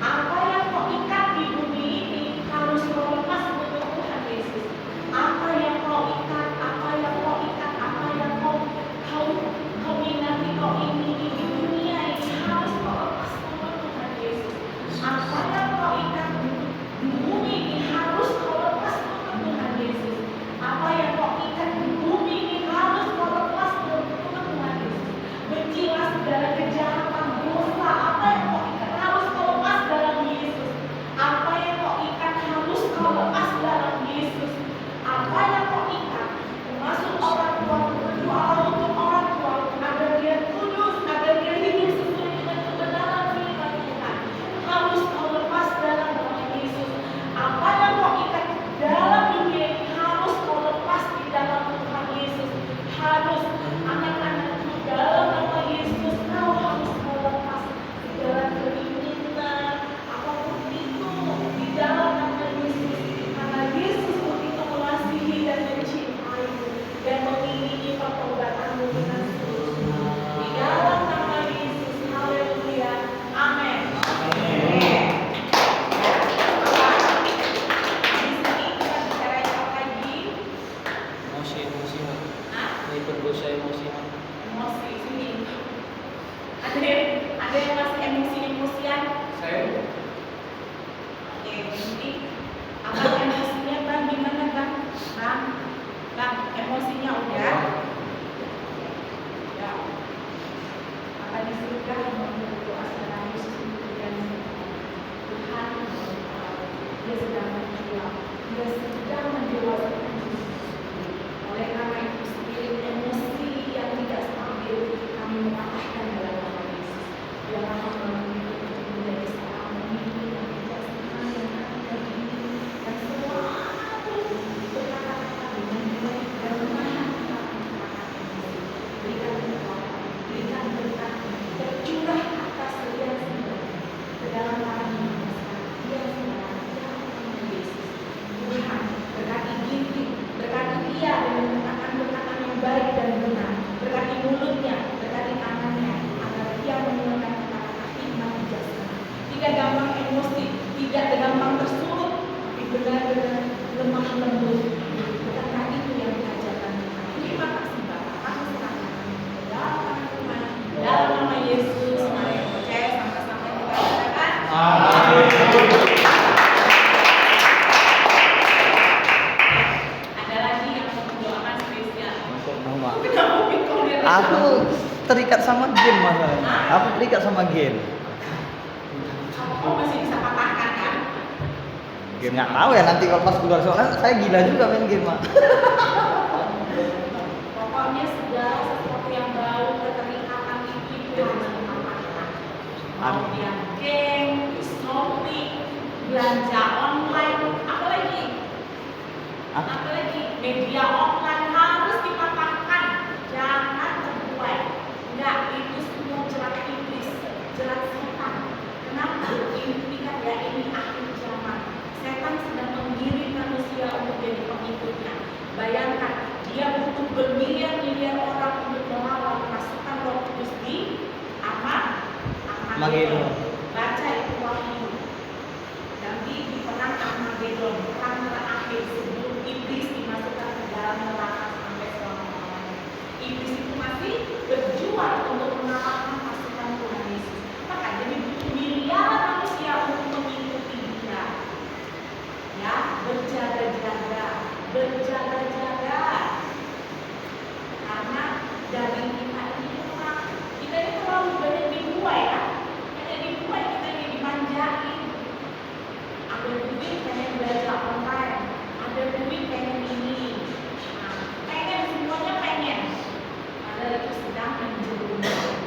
Apa yang kau ikat di bumi ini harus kau lepas untuk Tuhan Yesus. Apa yang kau ikat, apa yang kau ikat, apa yang kau minati, kau ingini di dunia ini harus kau lepas untuk Tuhan Yesus. Apa yang kau ikat di bumi ini harus kau lepas untuk Tuhan Yesus. Apa yang kau ikat di bumi ini harus kau lepas untuk Tuhan Yesus. Bencilah segala kejahatan, dosa, apa yang kau ikat harus kau lepas dalam Yesus. Apa yang kau ikat harus kau lepas dalam Yesus. Apa yang kau ikat, termasuk orang tua, berdoa untuk orang tua agar dia kudus, agar dia hidup sesuai dengan kebenaran firman Tuhan, harus kau lepas dalam nama Yesus. Apa yang kau ikat dalam dunia ini harus kau lepas di dalam Tuhan Yesus. Harus anak-anakku dalam nama Yesus, kau harus kau lepas segala keinginan apapun itu di dalam nama Yesus. Karena Yesus begitu mengasihi dan mencintaimu dan mengingini pertobatanmu dengan seluruhnya. Di dalam nama Yesus, haleluya, amin. Di sini kita bicara apa lagi? Emosi. Hah? Ini berdosa emosi. Emosi sini. Ada yang masih emosian? Saya Oke, nanti apa emosinya bang? Gimana bang? Bang, emosinya udah? Ya. Apa di surga mau berdoa secara khusus untuk dia Tuhan dia sedang menjual, dia sedang mendewasakan oleh karena itu spirit emosi yang tidak stabil kami mematahkan dalam nama Yesus. Biarlah kami menjadi seorang pemimpin yang bijaksana yang ada di dan selalu berkata-kata dengan baik dan menahan berikan berkat tercurah atas setiap semuanya ke dalam tangan dia sebenarnya dalam Yesus. Tuhan berkati Giti, berkati dia dengan perkataan-perkataan yang baik dan benar, berkati mulutnya, berkati tangannya, agar dia menggunakan kata-kata hikmat bijaksana. Tidak gampang emosi, tidak gampang tersulut, tapi benar-benar lemah lembut. Karena itu yang diajarkan Tuhan. Terima kasih Bapak, kami serahkan ke dalam tangan Tuhan, dalam nama Yesus. Mari percaya sama-sama kita katakan. Ada lagi yang mau mendoakan spesial. Nama. Kenapa terikat sama game. Kamu masih bisa patahkan kan? Game nggak tahu ya nanti kalau pas keluar soalnya saya gila juga main game Mak. Pokoknya segala sesuatu yang baru keterikatan itu harus dipatahkan. Mau dia game, shopping, belanja online, apalagi media online harus dipatahkan, jangan terbuai. Enggak, itu semua jerat iblis, jerat setan. Kenapa? Ini kan ya ini akhir zaman. Setan sedang menggiring manusia untuk jadi pengikutnya. Bayangkan, dia butuh bermiliar-miliar orang untuk melawan pasukan Roh Kudus di Armageddon. Baca itu Wahyu. Nanti di perang Armageddon, perang terakhir sebelum iblis dimasukkan ke dalam neraka sampai selama-lamanya. Iblis itu masih berjuang untuk mengalahkan pasukan Tuhan Yesus. Maka jadi butuh miliaran manusia untuk mengikuti dia. Ya, berjaga-jaga. Karena dari kita ini lemah. Kita ini terlalu banyak dibuai ya. Banyak dibuai, kita ini dimanjain. Ada duit pengen belajar online, ada duit pengen ini. Nah, pengen semuanya pengen. Padahal itu sedang menjerumuskan.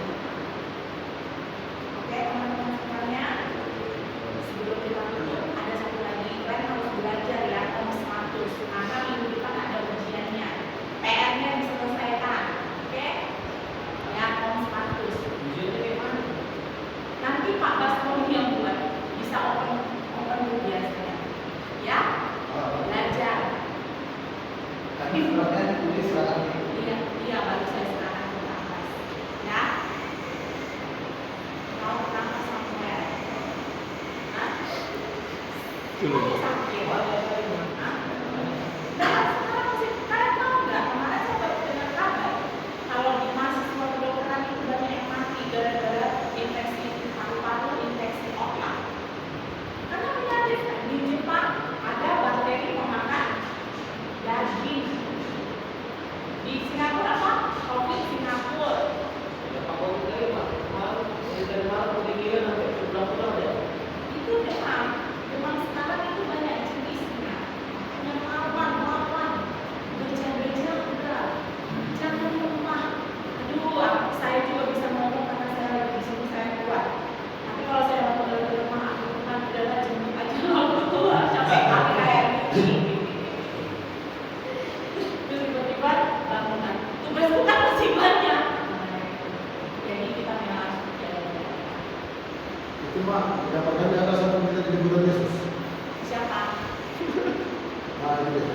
Oke, teman-teman sekalian. Sebelum kita tutup, ada satu lagi iklan harus belajar ya, Om 100. Karena minggu depan ada ujiannya. PR-nya diselesaikan. Oke? Ya, Om 100. Nanti Pak Baskoro yang buat bisa open dulu biasanya. Ya? Belajar. Tadi suratnya ditulis silakan. Iya, baru saya serahkan ke Pak Bas. Ya? Mau kenapa sampai? Hah? Sampai. Hah? Nah, sekarang masih kalian tahu nggak? Kemarin saya baru dengar kabar kalau di mahasiswa kedokteran itu banyak yang mati gara-gara infeksi paru-paru, infeksi otak. Karena penyakit di Jepang ada bakteri pemakan daging. Di Singapura apa? COVID Singapura. Itu demam sekarang itu banyak jenisnya. Lawan, beja-beja udah. Jangan lemah. Aduh, saya juga bisa ngomong karena saya lagi di sini saya kuat. Tapi kalau saya mau lagi lemah, aku kan udah jemput aja aku tua, capek kali kayak gini. Terus tiba-tiba bangunan. Tugas bukan masih banyak. Jadi kita memang harus jalan-jalan. Itu Mak, dapatkan di atas apa kita jadi bulan Yesus? Siapa? Nah, itu deh.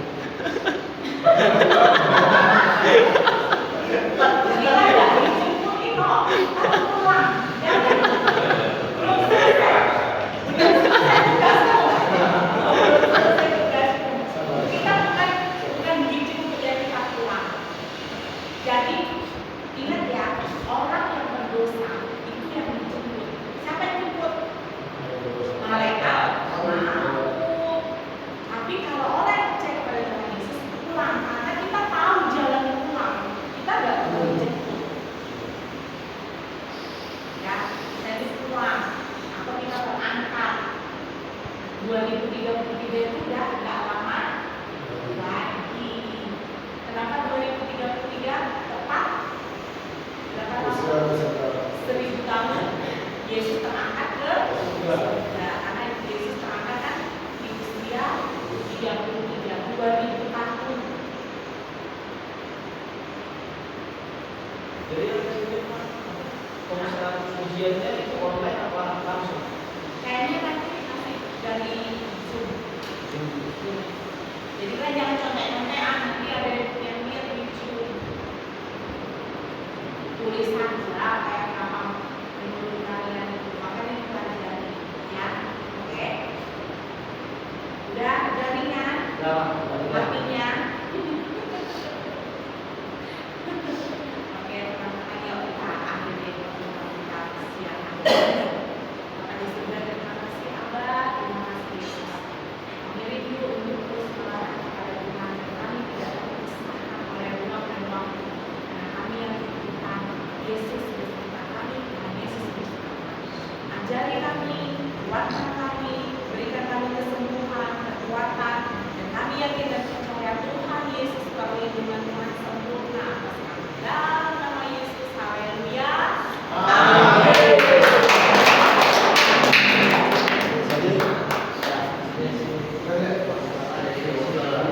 Kita ada dijemput itu, harus pulang. Ya, belum selesai. Udah selesai tugasmu. Belum selesai tugasmu. Kita bukan dijemput ya, kita pulang. Jadi ingat ya, orang yang berdosa itu yang dijemput. Siapa yang jemput? Malaikat. Tapi kalau orang yang percaya kepada Tuhan Yesus pulang, karena kita tahu jalan pulang, kita nggak perlu dijemput. Ya, jadi pulang. Atau kita berangkat. 2033 itu udah nggak lama lagi. Kenapa 2033 tepat? Berapa tahun? 1000 tahun. Yesus terangkat ke surga. Karena Yesus terangkat kan di usia 33, 2000 tahun. Jadi yang pemasaran ujiannya itu online apa langsung? Kayaknya nanti kasih dari Zoom. Jadi kan jangan contek-contekan, nanti ada yang lihat di Zoom. Tulis saja kayak gampang menurut kalian itu. Makanya dipelajari, ya. Oke? Udah jaringan? Artinya oke, teman-teman, yuk kita akhiri pertemuan kita siang hari. Bapak di surga, terima kasih Abah, terima kasih Yesus. Kami rindu untuk terus melayani kepada Tuhan, dan kami tidak terpisahkan oleh ruang dan waktu. Karena kami yang dibutuhkan Yesus bersama kami, Tuhan Yesus bersama kuatkan kami, berikan kami kesembuhan, kekuatan, dan kami yakin dan percaya Tuhan Yesus melalui iman